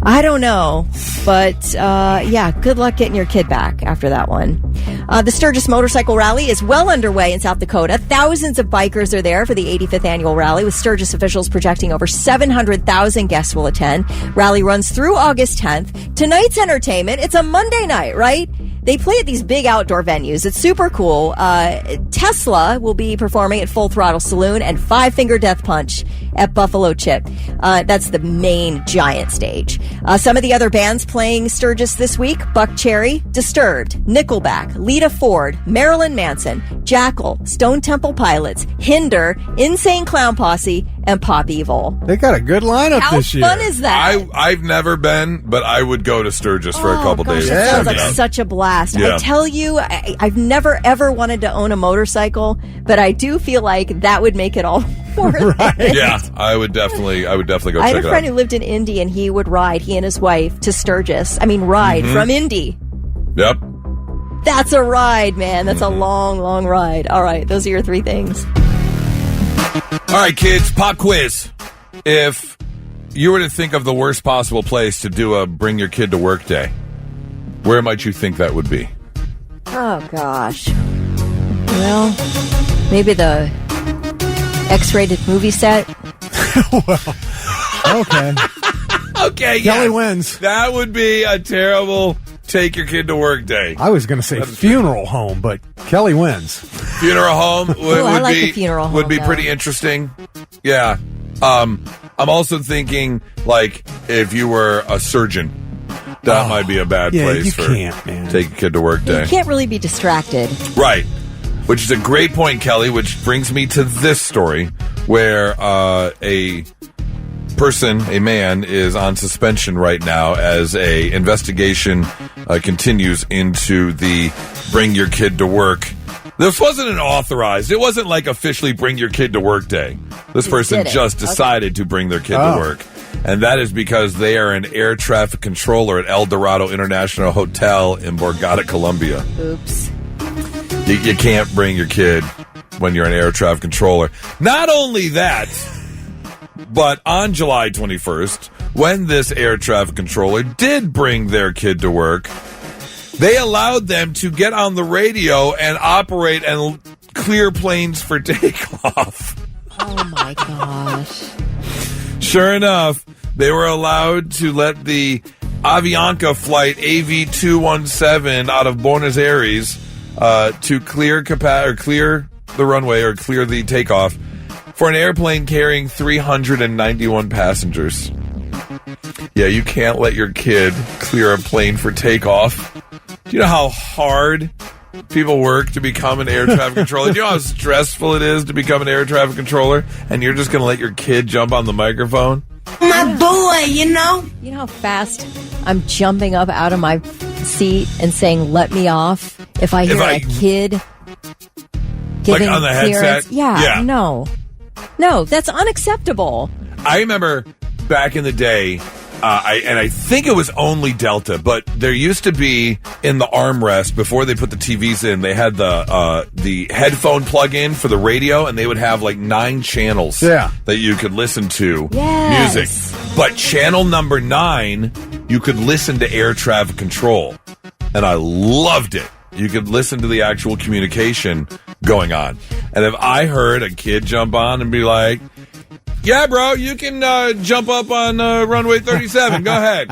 I don't know. But, yeah, good luck getting your kid back after that one. The Sturgis Motorcycle Rally is well underway in South Dakota. Thousands of bikers are there for the 85th annual rally, with Sturgis officials projecting over 700,000 guests will attend. Rally runs through August 10th. Tonight's entertainment, it's a Monday night, right? They play at these big outdoor venues. It's super cool. Tesla will be performing at Full Throttle Saloon and Five Finger Death Punch at Buffalo Chip. That's the main giant stage. Some of the other bands playing Sturgis this week: Buck Cherry, Disturbed, Nickelback, Lita Ford, Marilyn Manson, Jackal, Stone Temple Pilots, Hinder, Insane Clown Posse, and Pop Evil. They got a good lineup this year. How fun is that? I've never been, but I would go to Sturgis for a couple days. That sounds like Yeah. such a blast. Yeah. I tell you, I've never ever wanted to own a motorcycle, but I do feel like that would make it all worth it. Yeah, I would definitely go I had check a it friend out. who lived in Indy, and he would ride, he and his wife, to Sturgis. I mean, ride from Indy. Yep. That's a ride, man. That's a long, long ride. All right, those are your 3 things. All right, kids, pop quiz. If you were to think of the worst possible place to do a bring your kid to work day, where might you think that would be? Oh, gosh. Well, maybe the X-rated movie set. Okay. Okay, Kelly yes. wins. That would be a terrible take your kid to work day. I was going to say funeral home, but Kelly wins. Funeral home would, Ooh, I would like be the funeral would home, be though. pretty interesting. Yeah. I'm also thinking, like, if you were a surgeon, that might be a bad place you for can't, man. take a kid to work day. You can't really be distracted. Right. Which is a great point, Kelly, which brings me to this story where a man, is on suspension right now as a investigation continues into the bring your kid to work. This wasn't an authorized. It wasn't like officially bring your kid to work day. This person did it. just decided to bring their kid to work. And that is because they are an air traffic controller at El Dorado International Hotel in Borgata, Colombia. Oops. You can't bring your kid when you're an air traffic controller. Not only that, but on July 21st, when this air traffic controller did bring their kid to work, they allowed them to get on the radio and operate and clear planes for takeoff. Oh, my gosh. Sure enough, they were allowed to let the Avianca flight AV217 out of Buenos Aires to clear the runway or clear the takeoff for an airplane carrying 391 passengers. Yeah, you can't let your kid clear a plane for takeoff. Do you know how hard people work to become an air traffic controller? Do you know how stressful it is to become an air traffic controller? And you're just going to let your kid jump on the microphone? My boy, you know? You know how fast I'm jumping up out of my seat and saying, let me off, if I hear a kid giving on the clearance? headset? Yeah, no, that's unacceptable. I remember back in the day, I think it was only Delta, but there used to be in the armrest before they put the TVs in, they had the headphone plug-in for the radio, and they would have like 9 channels that you could listen to music. But channel number 9, you could listen to air traffic control, and I loved it. You could listen to the actual communication going on. And if I heard a kid jump on and be like, yeah, bro, you can jump up on runway 37. Go ahead.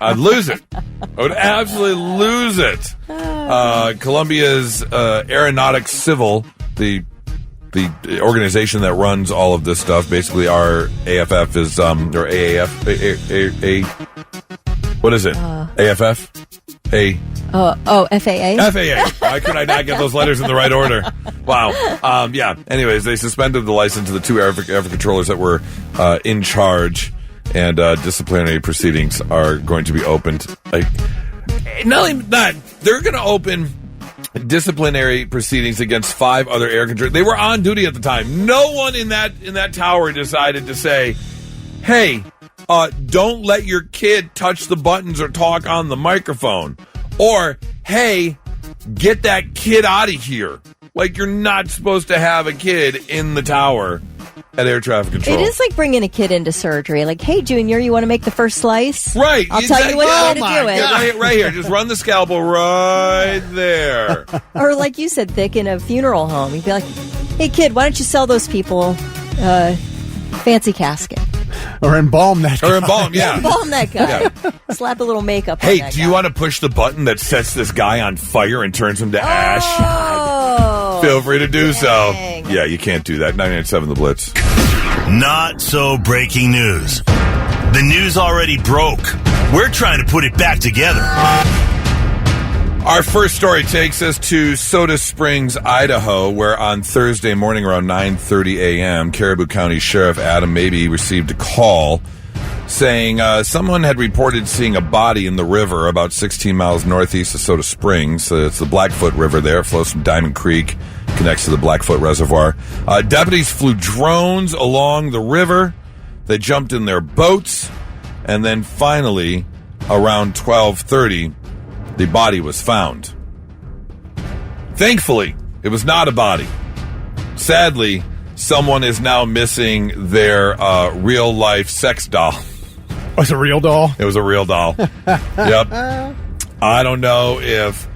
I'd lose it. I would absolutely lose it. Columbia's Aeronautics Civil, the organization that runs all of this stuff, basically our AFF is, or AAF, what is it? AFF? FAA? FAA. Why could I not get those letters in the right order? Wow. Anyways, they suspended the license of the 2 air controllers that were in charge, and disciplinary proceedings are going to be opened. Not only that, they're going to open disciplinary proceedings against 5 other air controllers. They were on duty at the time. No one in that tower decided to say, hey, don't let your kid touch the buttons or talk on the microphone. Or, hey, get that kid out of here. Like, you're not supposed to have a kid in the tower at air traffic control. It is like bringing a kid into surgery. Like, hey, Junior, you want to make the first slice? Right. I'll tell you what to do it. Right here. Just run the scalpel right there. Or like you said, Thick, in a funeral home. You'd be like, hey, kid, why don't you sell those people fancy casket? Or embalm that guy. Or embalm, yeah. Embalm that guy. Yeah. Slap a little makeup on that guy. Hey, do you want to push the button that sets this guy on fire and turns him to ash? Feel free to do so. Yeah, you can't do that. 99.7 The Blitz. Not so breaking news. The news already broke. We're trying to put it back together. Our first story takes us to Soda Springs, Idaho, where on Thursday morning around 9:30 a.m., Caribou County Sheriff Adam Mabee received a call saying someone had reported seeing a body in the river about 16 miles northeast of Soda Springs. It's the Blackfoot River there. It flows from Diamond Creek, connects to the Blackfoot Reservoir. Deputies flew drones along the river. They jumped in their boats. And then finally, around 12:30, the body was found. Thankfully, it was not a body. Sadly, someone is now missing their real-life sex doll. Oh, it's a real doll? It was a real doll. Yep. I don't know if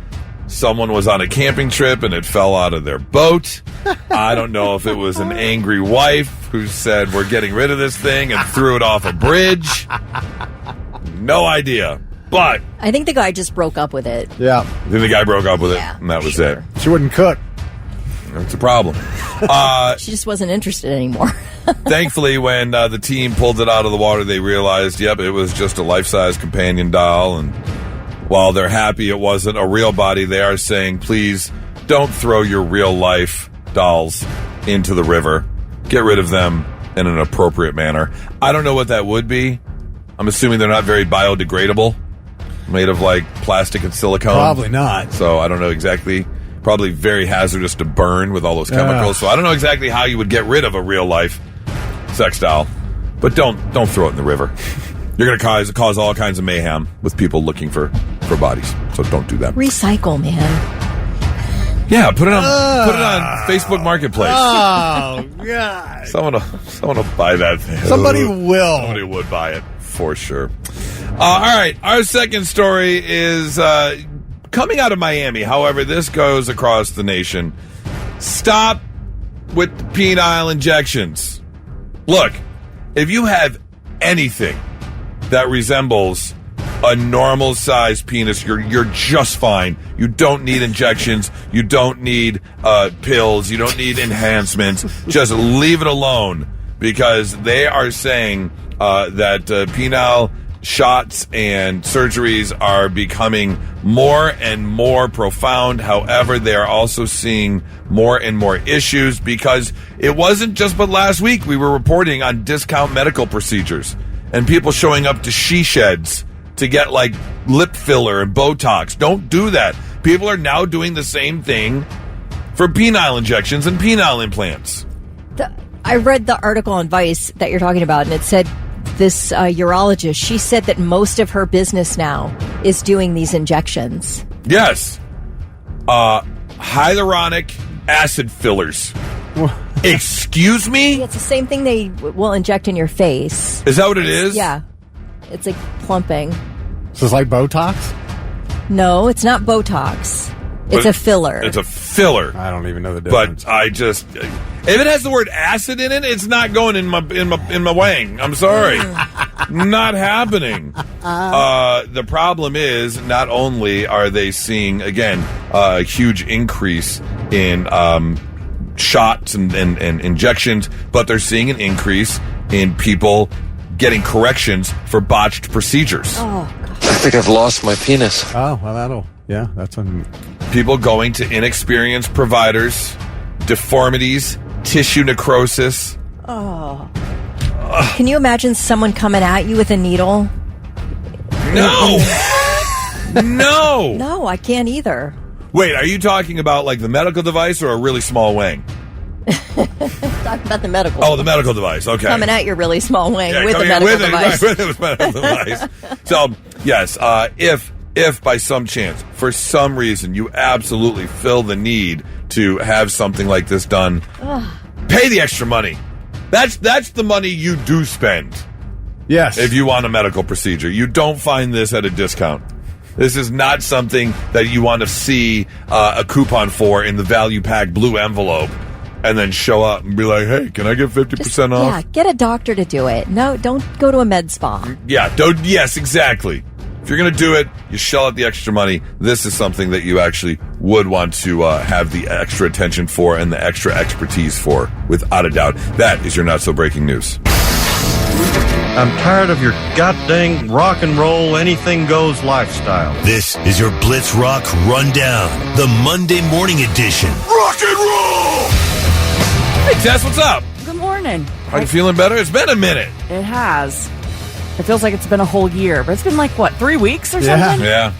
someone was on a camping trip and it fell out of their boat. I don't know if it was an angry wife who said, we're getting rid of this thing, and threw it off a bridge. No idea. But I think the guy just broke up with it. Yeah. Then the guy broke up with it, and that was it. She wouldn't cook. That's a problem. She just wasn't interested anymore. Thankfully, when the team pulled it out of the water, they realized, yep, it was just a life-size companion doll. And while they're happy it wasn't a real body, they are saying, please don't throw your real-life dolls into the river. Get rid of them in an appropriate manner. I don't know what that would be. I'm assuming they're not very biodegradable. Made of like plastic and silicone. Probably not. So I don't know exactly. Probably very hazardous to burn with all those chemicals. So I don't know exactly how you would get rid of a real life sex doll. But don't throw it in the river. You're going to cause all kinds of mayhem with people looking for bodies. So don't do that. Recycle, man. Yeah, put it on Facebook Marketplace. Oh God! Someone will buy that thing. Somebody will. Somebody would buy it for sure. All right, our second story is coming out of Miami. However, this goes across the nation. Stop with the penile injections. Look, if you have anything that resembles a normal-sized penis, you're just fine. You don't need injections. You don't need pills. You don't need enhancements. Just leave it alone, because they are saying that penile shots and surgeries are becoming more and more profound. However, they are also seeing more and more issues because it wasn't just but last week we were reporting on discount medical procedures and people showing up to she sheds to get like lip filler and Botox. Don't do that. People are now doing the same thing for penile injections and penile implants. I read the article on Vice that you're talking about, and it said this urologist, she said that most of her business now is doing these injections. Yes. Hyaluronic acid fillers. Excuse me? It's the same thing they will inject in your face. Is that what it is? Yeah. It's like plumping. So it's like Botox? No, it's not Botox. It's a filler. It's a filler. I don't even know the difference. But if it has the word acid in it, it's not going in my wang. I'm sorry. Not happening. The problem is not only are they seeing, again, a huge increase in shots and injections, but they're seeing an increase in people getting corrections for botched procedures. Oh, God. I think I've lost my penis. Oh, well, that's when... People going to inexperienced providers, deformities, tissue necrosis. Oh. Can you imagine someone coming at you with a needle? No! No! No, I can't either. Wait, are you talking about like the medical device or a really small wang? Talking about the medical. Oh, the medical device. Okay. Coming at your really small wang with the coming medical with it, device. right, with the medical device. So, yes, if by some chance, for some reason, you absolutely feel the need to have something like this done, pay the extra money. That's the money you do spend. Yes. If you want a medical procedure. You don't find this at a discount. This is not something that you want to see a coupon for in the value pack blue envelope and then show up and be like, hey, can I get 50% off? Yeah, get a doctor to do it. No, don't go to a med spa. Yeah, yes, exactly. If you're going to do it, you shell out the extra money. This is something that you actually would want to have the extra attention for and the extra expertise for, without a doubt. That is your not-so-breaking news. I'm tired of your goddamn rock and roll, anything goes lifestyle. This is your Blitz Rock Rundown, the Monday morning edition. Rock and roll! Hey, Tess, what's up? Good morning. Are you feeling better? It's been a minute. It has. It feels like it's been a whole year, but it's been like, 3 weeks or something? Yeah.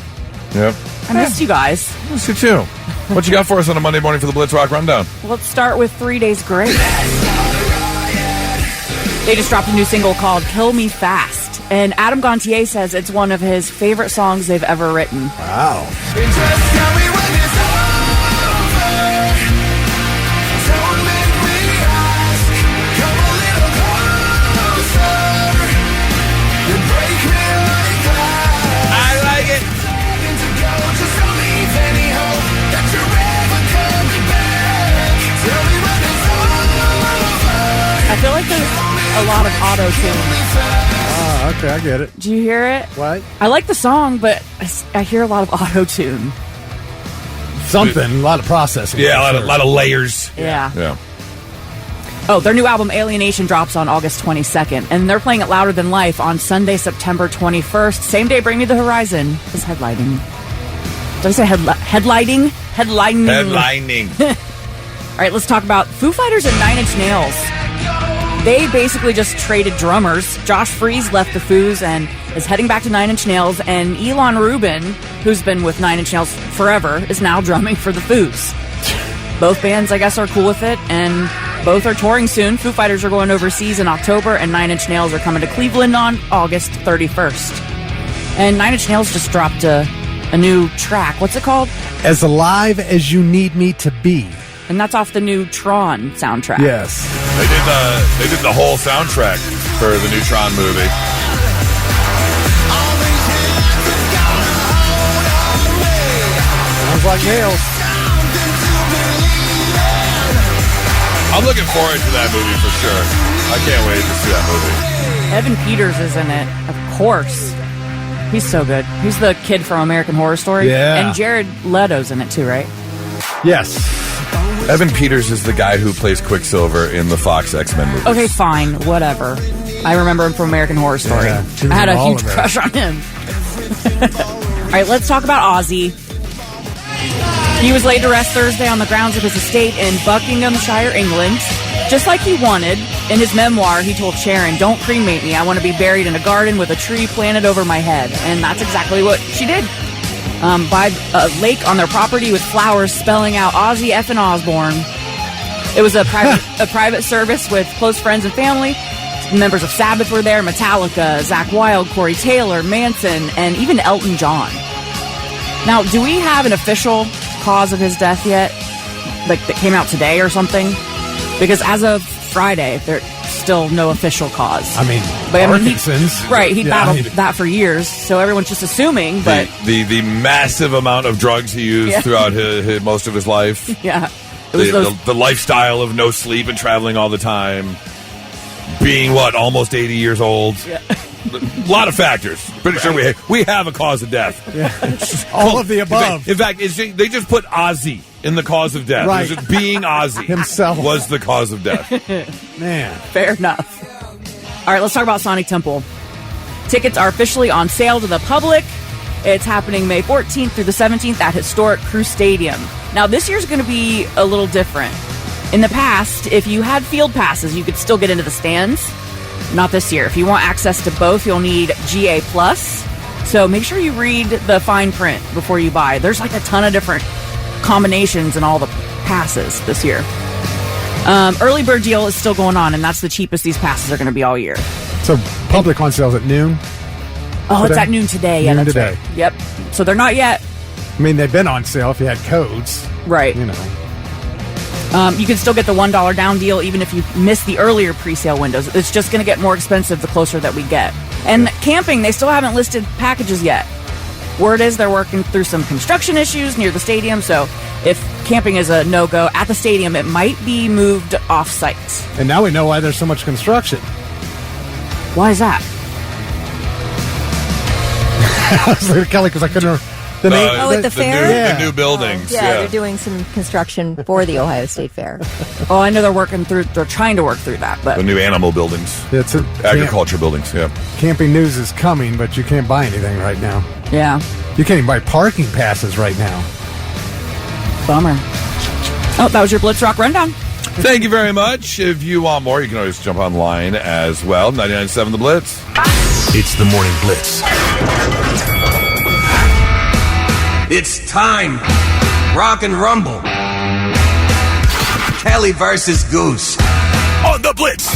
Yep. I missed you guys. Miss you too. What you got for us on a Monday morning for the Blitz Rock Rundown? Let's start with 3 Days Grace. They just dropped a new single called Kill Me Fast, and Adam Gontier says it's one of his favorite songs they've ever written. Wow. I feel like there's a lot of auto-tune. Oh, okay, I get it. Do you hear it? What? I like the song, but I hear a lot of auto-tune. Something, a lot of processing. Yeah, a lot of layers. Yeah. Oh, their new album, Alienation, drops on August 22nd, and they're playing it louder than life on Sunday, September 21st. Same day, Bring Me the Horizon is headlining. Did I say headlining? Headlining. All right, let's talk about Foo Fighters and 9 Inch Nails. They basically just traded drummers. Josh Freese left the Foos and is heading back to 9 Inch Nails, and Elon Rubin, who's been with 9 Inch Nails forever, is now drumming for the Foos. Both bands, I guess, are cool with it, and both are touring soon. Foo Fighters are going overseas in October, and 9 Inch Nails are coming to Cleveland on August 31st. And 9 Inch Nails just dropped a new track. What's it called? As Alive as You Need Me to Be. And that's off the new Tron soundtrack. Yes. They did the whole soundtrack for the new Tron movie. Sounds like Nails. I'm looking forward to that movie for sure. I can't wait to see that movie. Evan Peters is in it, of course. He's so good. He's the kid from American Horror Story. Yeah. And Jared Leto's in it too, right? Yes. Evan Peters is the guy who plays Quicksilver in the Fox X-Men movies. Okay, fine. Whatever. I remember him from American Horror Story. Yeah, I had a huge crush on him. All right, let's talk about Ozzy. He was laid to rest Thursday on the grounds of his estate in Buckinghamshire, England. Just like he wanted. In his memoir, he told Sharon, "Don't cremate me. I want to be buried in a garden with a tree planted over my head." And that's exactly what she did. By a lake on their property with flowers spelling out Ozzy F. and Osbourne. It was a private service with close friends and family. Members of Sabbath were there, Metallica, Zakk Wylde, Corey Taylor, Manson, and even Elton John. Now, do we have an official cause of his death yet? Like, that came out today or something? Because as of Friday, there's still no official cause. I mean, Parkinson's. He battled that for years, so everyone's just assuming, but... The massive amount of drugs he used throughout most of his life. Yeah. The lifestyle of no sleep and traveling all the time. Being, almost 80 years old. Yeah. A lot of factors. Pretty sure we have a cause of death. Yeah. All of the above. In fact, they just put Ozzy in the cause of death. Right. Just being Ozzy himself was the cause of death. Man. Fair enough. All right, let's talk about Sonic Temple. Tickets are officially on sale to the public. It's happening May 14th through the 17th at historic Crew Stadium. Now, this year's going to be a little different. In the past, if you had field passes, you could still get into the stands. Not this year. If you want access to both, you'll need GA+. So make sure you read the fine print before you buy. There's like a ton of different combinations in all the passes this year. Early bird deal is still going on, and that's the cheapest these passes are going to be all year. So public on sale at noon? Oh, it's at noon today. Yeah, noon that's today. Right. Yep. So they're not yet. I mean, they've been on sale if you had codes. Right. You know. You can still get the $1 down deal even if you miss the earlier pre-sale windows. It's just going to get more expensive the closer that we get. And camping, they still haven't listed packages yet. Word is they're working through some construction issues near the stadium, so if camping is a no-go at the stadium, it might be moved off-site. And now we know why there's so much construction. Why is that? I was looking at Kelly because I couldn't... at the fair? The new buildings. Yeah, they're doing some construction for the Ohio State Fair. Oh, I know they're trying to work through that, but... The new animal buildings. It's agriculture buildings, yeah. Camping news is coming, but you can't buy anything right now. Yeah. You can't even buy parking passes right now. Bummer. Oh, that was your Blitz Rock Rundown. Thank you very much. If you want more, you can always jump online as well. 99.7 The Blitz. It's the Morning Blitz. It's time. Rock and Rumble. Kelly versus Goose. On the Blitz.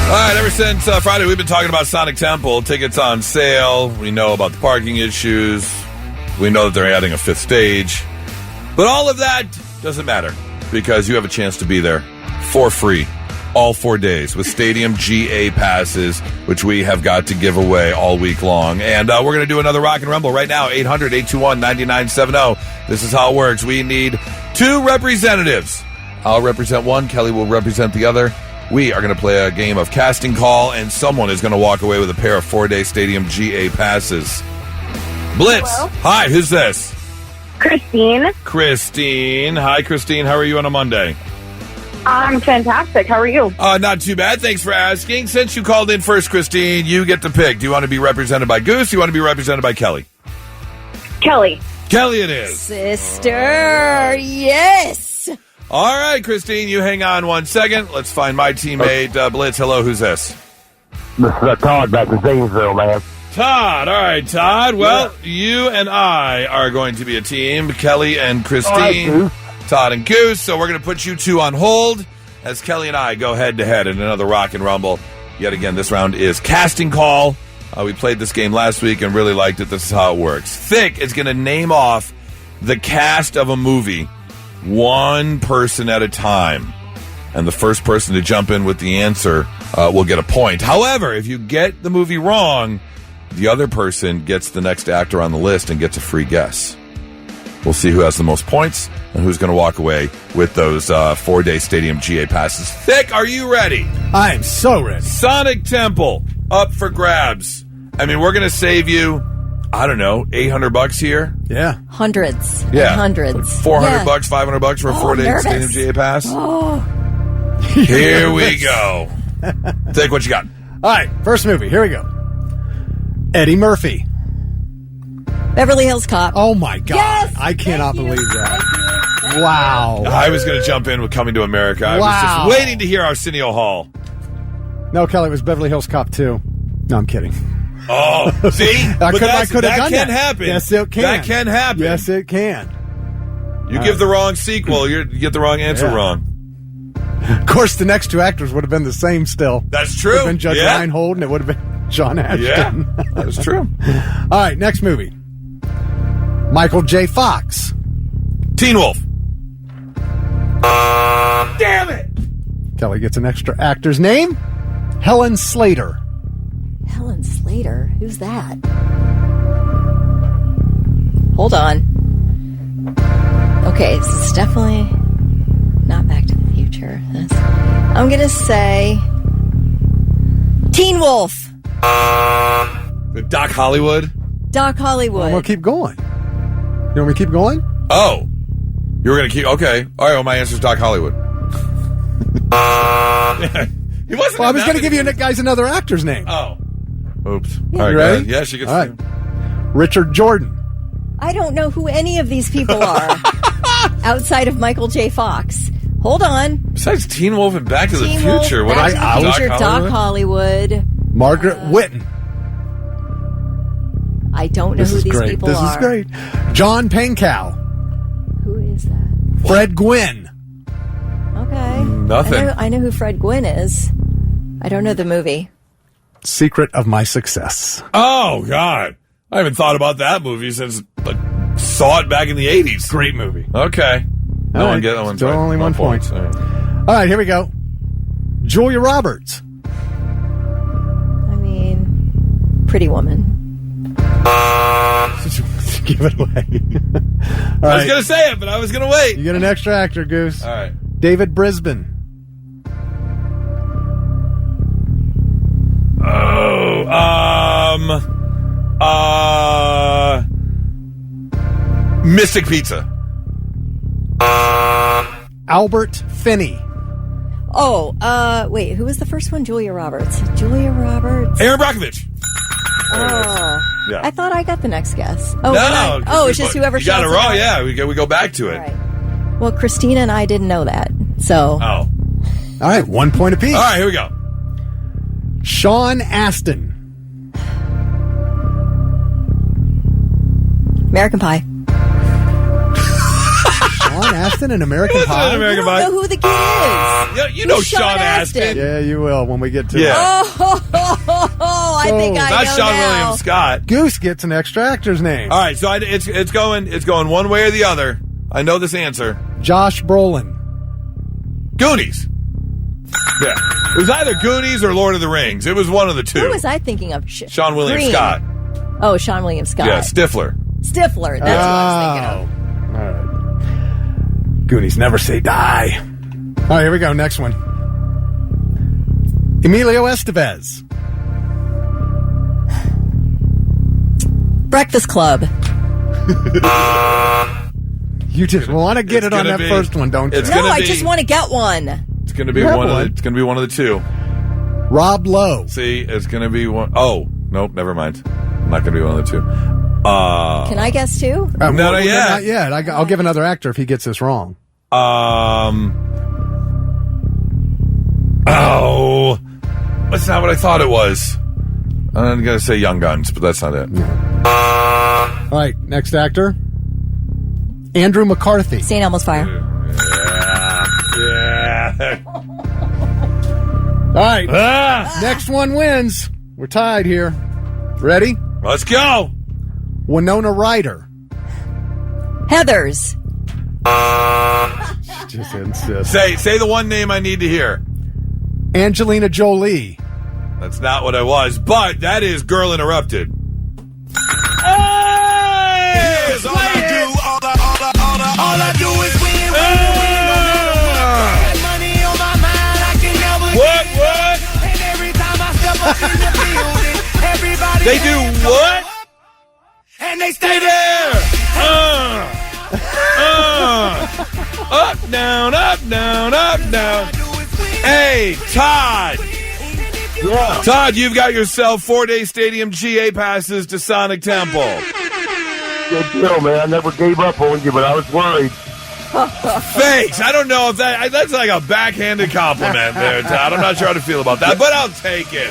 All right, ever since Friday, we've been talking about Sonic Temple. Tickets on sale. We know about the parking issues. We know that they're adding a fifth stage. But all of that doesn't matter because you have a chance to be there for free all 4 days with Stadium GA passes, which we have got to give away all week long. And we're going to do another Rock and Rumble right now, 800-821-9970. This is how it works. We need 2 representatives. I'll represent one. Kelly will represent the other. We are going to play a game of casting call, and someone is going to walk away with a pair of 4-day Stadium GA passes. Blitz. Hello? Hi, who's this? Christine. Christine. Hi, Christine. How are you on a Monday? I'm fantastic. How are you? Not too bad. Thanks for asking. Since you called in first, Christine, you get to pick. Do you want to be represented by Goose? Do you want to be represented by Kelly? Kelly. Kelly it is. Sister, yes. All right, Christine, you hang on 1 second. Let's find my teammate, Blitz. Hello, who's this? This is Todd back in Zanesville, man. Todd. All right, Todd. Well, you and I are going to be a team, Kelly and Christine. All right, Todd and Goose. So we're going to put you 2 on hold as Kelly and I go head-to-head in another Rock and Rumble. Yet again, this round is casting call. We played this game last week and really liked it. This is how it works. Thick is going to name off the cast of a movie, one person at a time. And the first person to jump in with the answer will get a point. However, if you get the movie wrong, the other person gets the next actor on the list and gets a free guess. We'll see who has the most points and who's going to walk away with those 4-day Stadium GA passes. Thick, are you ready? I am so ready. Sonic Temple, up for grabs. I mean, we're going to save you, I don't know, $800 here? Yeah. Hundreds. Yeah. And hundreds. $400, $500 for a 4-day nervous. Stadium GA pass? Oh. Here we go. Take what you got. All right, first movie. Here we go. Eddie Murphy. Beverly Hills Cop. Oh, my God. Yes! I cannot believe that. Wow. I was going to jump in with Coming to America. I was just waiting to hear Arsenio Hall. No, Kelly, it was Beverly Hills Cop 2. No, I'm kidding. Oh, see? I could have done that. That can happen. Yes, it can. That can happen. Yes, it can. You give the wrong sequel, you get the wrong answer wrong. Of course, the next two actors would have been the same still. That's true. It would have been Judge Reinhold, and it would have been John Ashton. Yeah, that is true. All right, next movie. Michael J. Fox. Teen Wolf. Damn it! Kelly gets an extra actor's name. Helen Slater. Helen Slater? Who's that? Hold on. Okay, this is definitely not Back to the Future. I'm going to say Teen Wolf. Doc Hollywood? Doc Hollywood. I'm going to keep going. You want me to keep going? Oh. You were going to keep... Okay. All right, well, my answer is Doc Hollywood. He wasn't. Well, I was going to give you guys another actor's name. Oh. Oops. Yeah, All right, you ready? Yeah, she gets... All right. Richard Jordan. I don't know who any of these people are outside of Michael J. Fox. Hold on. Besides Teen Wolf and Back to the Teen Wolf, Future, Back to the Future, Doc Hollywood. Margaret Whitten. I don't know who these people This are. is great. John Pankow. Who is that? Fred Gwynn. Okay. Nothing. I know who Fred Gwynn is. I don't know the movie. Secret of My Success. Oh, God. I haven't thought about that movie since saw it back in the 80s. Great movie. Okay. All right. That one's Still right. only 1 point. All right. All right, here we go. Julia Roberts. I mean, Pretty Woman. Give it away. I was going to say it, but I was going to wait. You get an extra actor, Goose. All right. David Brisbane. Mystic Pizza. Albert Finney. Oh, wait, who was the first one? Julia Roberts. Aaron Brockovich. Oh. Yeah. I thought I got the next guess. Oh, No. it's just whoever you got shouts it wrong. out. Yeah, we go back to it. All right. Well, Christina and I didn't know that, so. Oh. All right, 1 point apiece. All right, here we go. Sean Astin. American Pie. Sean Astin in American Pie? American I Pie. don't know who the kid is. Yeah, you know Who's Sean Astin. Yeah, you will when we get to it. I think I Not know Sean now. William Scott. Goose gets an extra actor's name. All right, so it's going one way or the other. I know this answer. Josh Brolin. Goonies. Yeah, it was either Goonies or Lord of the Rings. It was one of the two. Who was I thinking of? Sean William Green. Scott. Oh, Sean William Scott. Yeah, Stifler. Stifler. That's what I was thinking of. All right. Goonies never say die. All right, here we go. Next one. Emilio Estevez. Breakfast Club. You just want to get it on that first one, don't you? No, I just want to get one. It's going to be one. It's going to be one of the two. Rob Lowe. See, it's going to be one. Oh, nope, never mind. Not going to be one of the two. Can I guess too? Not yet. Not yet. I'll give another actor if he gets this wrong. Oh, that's not what I thought it was. I'm going to say Young Guns, but that's not it. All right, next actor. Andrew McCarthy. St. Elmo's Fire. Yeah. All right. Next one wins. We're tied here. Ready? Let's go. Winona Ryder. Heathers. Just insist. Say the one name I need to hear. Angelina Jolie. That's not what I was, but that is Girl Interrupted. Here's all I do, all I do is win, Got money on my mind, I can never What? And every time I step up in the building, everybody They do what? And they stay there. Up, down, up, down, up, down. Hey, Todd. Yeah. Todd, you've got yourself 4-day stadium GA passes to Sonic Temple. Good deal, man. I never gave up on you, but I was worried. Thanks. I don't know if that's like a backhanded compliment there, Todd. I'm not sure how to feel about that, but I'll take it.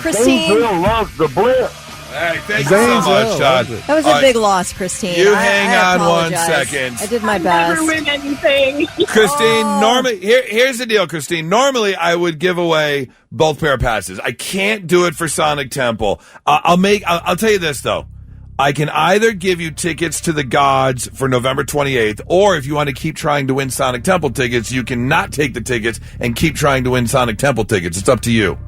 Christine. Zanesville loves the Blitz. Hey, thank you so much, Todd. That was a big loss, Christine. You hang on apologize. 1 second. I did my best. Never win anything. Christine, normally here's the deal, Christine. Normally I would give away both pair of passes. I can't do it for Sonic Temple. I'll tell you this though. I can either give you tickets to the Gods for November 28th, or if you want to keep trying to win Sonic Temple tickets, you can not take the tickets and keep trying to win Sonic Temple tickets. It's up to you.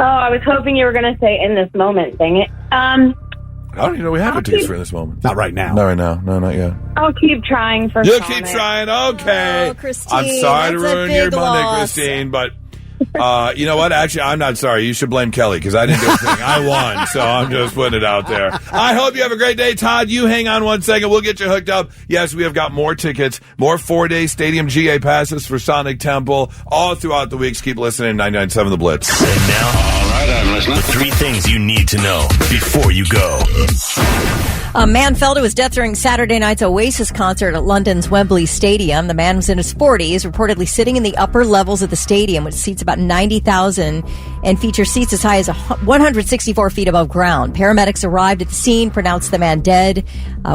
Oh, I was hoping you were going to say in this moment. Dang it. I don't even know we have the tickets for this moment. Not right now. Not right now. No, not yet. I'll keep trying for You'll Sonic. keep trying. Okay. Oh, Christine, I'm sorry to that's a ruin your big Monday, loss. Christine, but you know what? Actually, I'm not sorry. You should blame Kelly because I didn't do a thing. I won, so I'm just putting it out there. I hope you have a great day. Todd, you hang on 1 second. We'll get you hooked up. Yes, we have got more tickets, more 4-day stadium GA passes for Sonic Temple all throughout the weeks. Keep listening. 99.7 The Blitz. And now, all right, I'm listening. The 3 things you need to know before you go. A man fell to his death during Saturday night's Oasis concert at London's Wembley Stadium. The man was in his 40s, reportedly sitting in the upper levels of the stadium, which seats about 90,000 and features seats as high as 164 feet above ground. Paramedics arrived at the scene, pronounced the man dead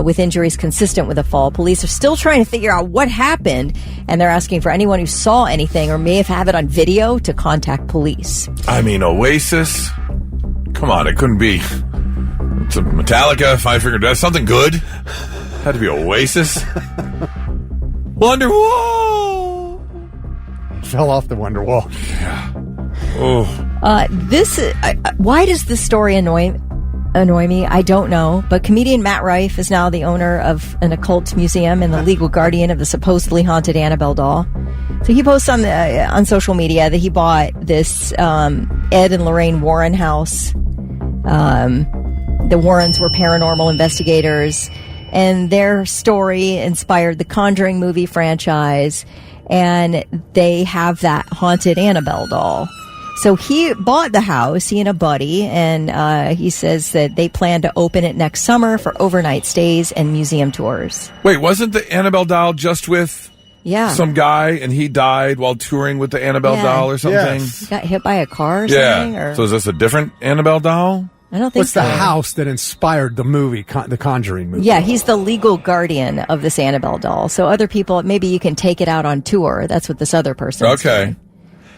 with injuries consistent with the fall. Police are still trying to figure out what happened, and they're asking for anyone who saw anything or may have had it on video to contact police. I mean, Oasis? Come on, it couldn't be. It's a Metallica, Five Finger Death, something good. Had to be Oasis. Wonderwall. Fell off the wonder wall. Yeah. Oh. Why does this story annoy me? I don't know. But comedian Matt Rife is now the owner of an occult museum and the legal guardian of the supposedly haunted Annabelle doll. So he posts on social media that he bought this Ed and Lorraine Warren house. The Warrens were paranormal investigators, and their story inspired the Conjuring movie franchise, and they have that haunted Annabelle doll. So he bought the house, he and a buddy, and he says that they plan to open it next summer for overnight stays and museum tours. Wait, wasn't the Annabelle doll just with some guy, and he died while touring with the Annabelle doll or something? Yes. He got hit by a car or something? Or? So is this a different Annabelle doll? I don't think What's so. the house that inspired the movie, the Conjuring movie? Yeah, he's the legal guardian of this Annabelle doll. So other people, maybe you can take it out on tour. That's what this other person is doing.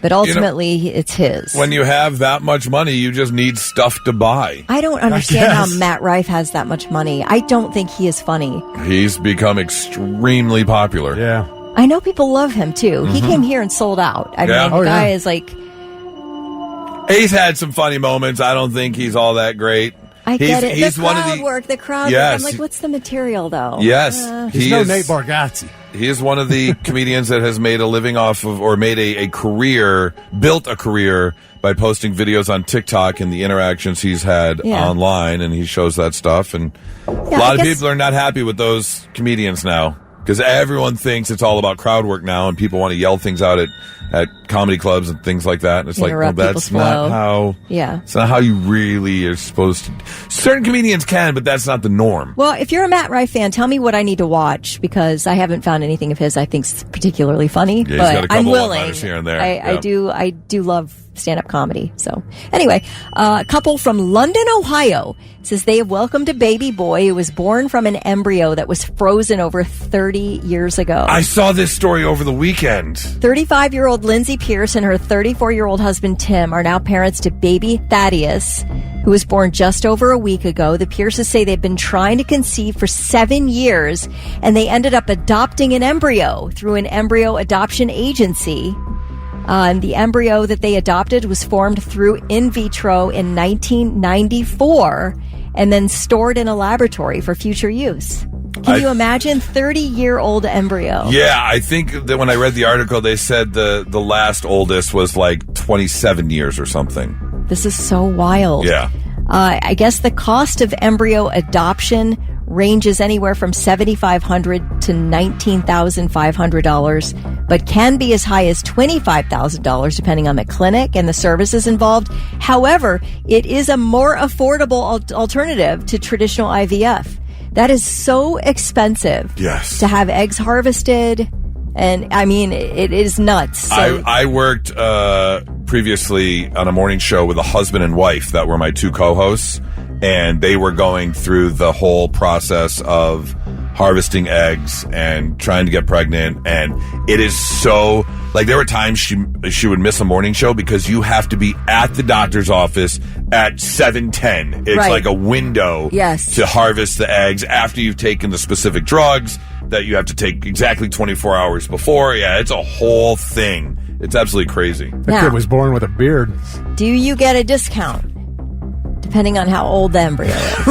But ultimately, it's his. When you have that much money, you just need stuff to buy. I don't understand how Matt Rife has that much money. I don't think he is funny. He's become extremely popular. Yeah. I know people love him, too. Mm-hmm. He came here and sold out. I mean, the guy is like... He's had some funny moments. I don't think he's all that great. I get it. He's the one crowd of the work, the crowd yes. work. I'm like, what's the material, though? Yes. He's no Nate Bargatze. He is one of the comedians that has made a living off of, or made a career, built a career by posting videos on TikTok and the interactions he's had online, and he shows that stuff. And a lot of people are not happy with those comedians now because everyone thinks it's all about crowd work now, and people want to yell things out at comedy clubs and things like that. And it's Interrupt like, no, that's not how. Yeah. It's not how you really are supposed to. Certain comedians can, but that's not the norm. Well, if you're a Matt Rife fan, tell me what I need to watch because I haven't found anything of his I think's particularly funny. Yeah, but he's got a couple I'm willing. one-liners here and there. I do love stand-up comedy. So anyway, a couple from London, Ohio says they have welcomed a baby boy who was born from an embryo that was frozen over 30 years ago. I saw this story over the weekend. 35-year-old Lindsay Pierce and her 34-year-old husband Tim are now parents to baby Thaddeus, who was born just over a week ago. The Pierces say they've been trying to conceive for 7 years, and they ended up adopting an embryo through an embryo adoption agency. And the embryo that they adopted was formed through in vitro in 1994 and then stored in a laboratory for future use. Can you imagine 30-year-old embryo? Yeah, I think that when I read the article, they said the last oldest was like 27 years or something. This is so wild. Yeah. I guess the cost of embryo adoption ranges anywhere from $7,500 to $19,500, but can be as high as $25,000 depending on the clinic and the services involved. However, it is a more affordable alternative to traditional IVF. That is so expensive to have eggs harvested. And I mean, it is nuts. So, I worked previously on a morning show with a husband and wife that were my two co-hosts, and they were going through the whole process of harvesting eggs and trying to get pregnant. And it is so, like, there were times she would miss a morning show because you have to be at the doctor's office at 7:10. It's like a window to harvest the eggs after you've taken the specific drugs that you have to take exactly 24 hours before. Yeah, it's a whole thing. It's absolutely crazy. That kid was born with a beard. Do you get a discount? Depending on how old the embryo is.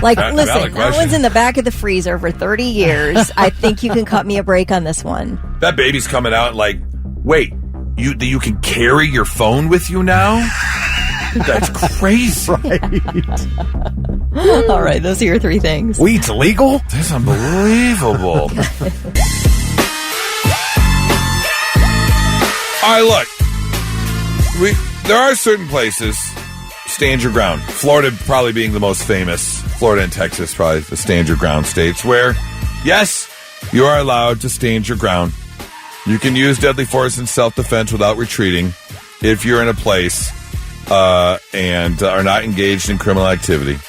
Like, listen, that one's in the back of the freezer for 30 years. I think you can cut me a break on this one. That baby's coming out like, wait, you can carry your phone with you now? That's crazy. All right, those are your three things. Weed's illegal? That's unbelievable. All right, look. There are certain places, stand your ground. Florida probably being the most famous. Florida and Texas probably the stand your ground states where, yes, you are allowed to stand your ground. You can use deadly force in self-defense without retreating if you're in a place and are not engaged in criminal activity.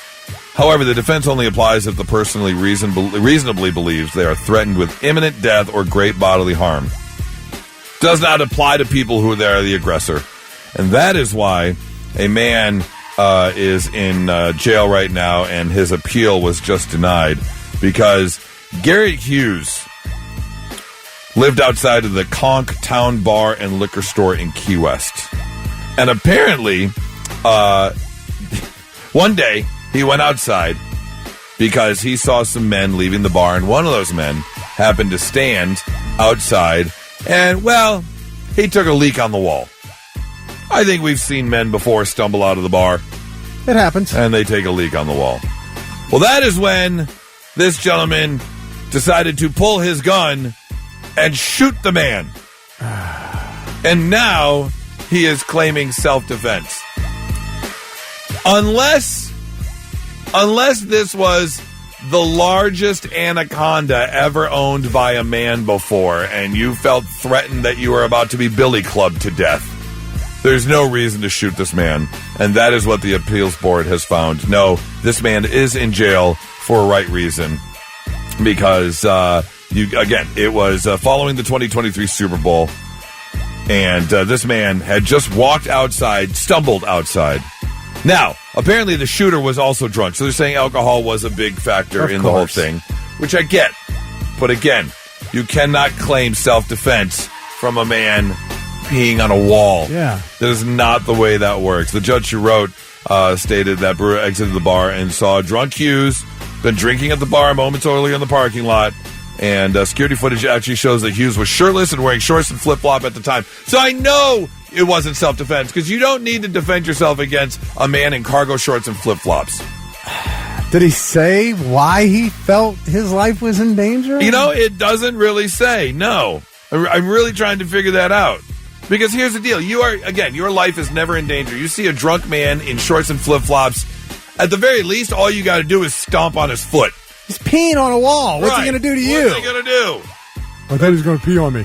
However, the defense only applies if the person reasonably believes they are threatened with imminent death or great bodily harm. Does not apply to people who are the aggressor. And that is why a man is in jail right now, and his appeal was just denied because Garrett Hughes lived outside of the Conch Town Bar and Liquor Store in Key West. And apparently, one day, he went outside because he saw some men leaving the bar, and one of those men happened to stand outside, and, well, he took a leak on the wall. I think we've seen men before stumble out of the bar. It happens. And they take a leak on the wall. Well, that is when this gentleman decided to pull his gun and shoot the man. And now he is claiming self-defense. Unless this was the largest anaconda ever owned by a man before, and you felt threatened that you were about to be billy clubbed to death, there's no reason to shoot this man. And that is what the appeals board has found. No, this man is in jail for a right reason. Because, it was following the 2023 Super Bowl, and this man had just walked outside, stumbled outside. Now, apparently the shooter was also drunk, so they're saying alcohol was a big factor in the whole thing, which I get. But again, you cannot claim self-defense from a man peeing on a wall. Yeah. That is not the way that works. The judge who wrote stated that Brewer exited the bar and saw drunk Hughes been drinking at the bar moments earlier in the parking lot. And security footage actually shows that Hughes was shirtless and wearing shorts and flip-flop at the time. So I know it wasn't self-defense, because you don't need to defend yourself against a man in cargo shorts and flip-flops. Did he say why he felt his life was in danger? You know, it doesn't really say, no. I'm really trying to figure that out. Because here's the deal. Your life is never in danger. You see a drunk man in shorts and flip-flops, at the very least, all you got to do is stomp on his foot. He's peeing on a wall. What's he going to do to you? What's he going to do? I thought he was going to pee on me.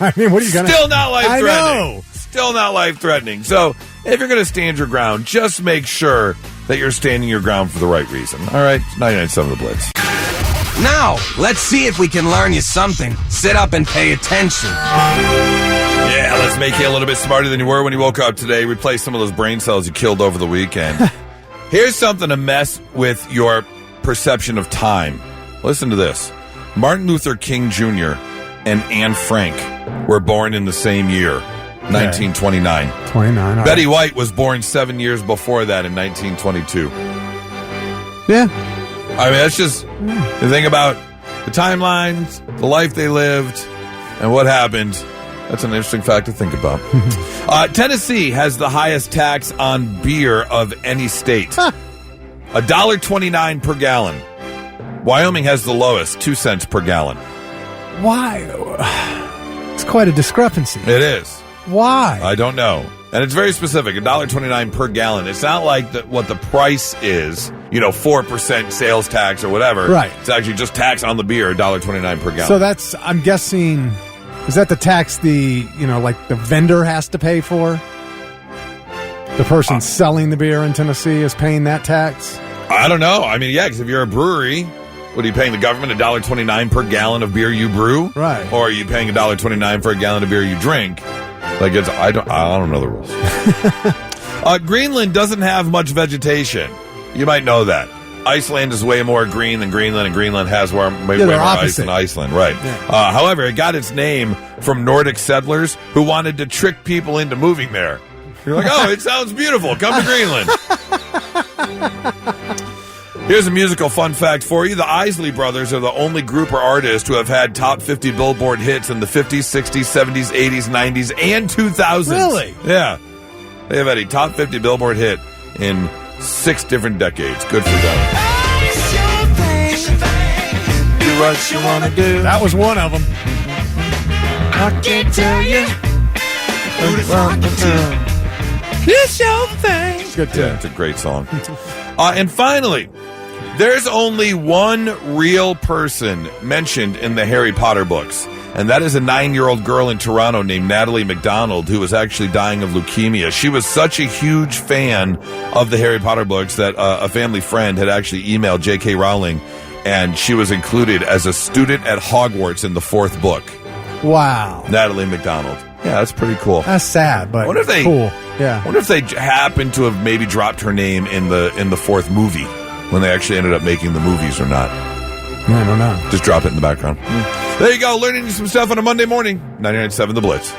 I mean, what are you going to... Still not life-threatening. I know. Still not life-threatening. So, if you're going to stand your ground, just make sure that you're standing your ground for the right reason. All right? 99.7 The Blitz. Now, let's see if we can learn you something. Sit up and pay attention. Yeah, let's make you a little bit smarter than you were when you woke up today. Replace some of those brain cells you killed over the weekend. Here's something to mess with your perception of time. Listen to this. Martin Luther King Jr. and Anne Frank were born in the same year, 1929. 29. Betty White was born 7 years before that in 1922. Yeah. I mean, that's just the thing about the timelines, the life they lived, and what happened. That's an interesting fact to think about. Tennessee has the highest tax on beer of any state. $1.29 per gallon. Wyoming has the lowest, 2 cents per gallon. Why? It's quite a discrepancy. It is. Why? I don't know. And it's very specific, $1.29 per gallon. It's not like what the price is, 4% sales tax or whatever. Right. It's actually just tax on the beer, $1.29 per gallon. So that's, I'm guessing, is that the tax the vendor has to pay for? The person selling the beer in Tennessee is paying that tax? I don't know. I mean, yeah, because if you're a brewery, what are you paying the government, $1.29 per gallon of beer you brew? Right. Or are you paying $1.29 for a gallon of beer you drink? I don't know the rules. Greenland doesn't have much vegetation. You might know that. Iceland is way more green than Greenland, and Greenland has way more ice than Iceland. Right. Yeah. However, it got its name from Nordic settlers who wanted to trick people into moving there. You're like, oh, it sounds beautiful. Come to Greenland. Here's a musical fun fact for you. The Isley Brothers are the only group or artist who have had top 50 Billboard hits in the 50s, 60s, 70s, 80s, 90s, and 2000s. Really? Yeah. They have had a top 50 Billboard hit in 6 different decades. Good for them. Do what you want to do. That was one of them. I can't tell you who to talk to. It's your thing. Good too. Yeah, it's a great song. And finally, there's only one real person mentioned in the Harry Potter books, and that is a 9-year-old girl in Toronto named Natalie MacDonald, who was actually dying of leukemia. She was such a huge fan of the Harry Potter books that a family friend had actually emailed J.K. Rowling, and she was included as a student at Hogwarts in the 4th book. Wow. Natalie MacDonald. Yeah, that's pretty cool. That's sad, but wonder if they, cool. Yeah. I wonder if they happened to have maybe dropped her name in the 4th movie when they actually ended up making the movies or not. I don't know. Just drop it in the background. There you go, learning some stuff on a Monday morning. 99.7 The Blitz.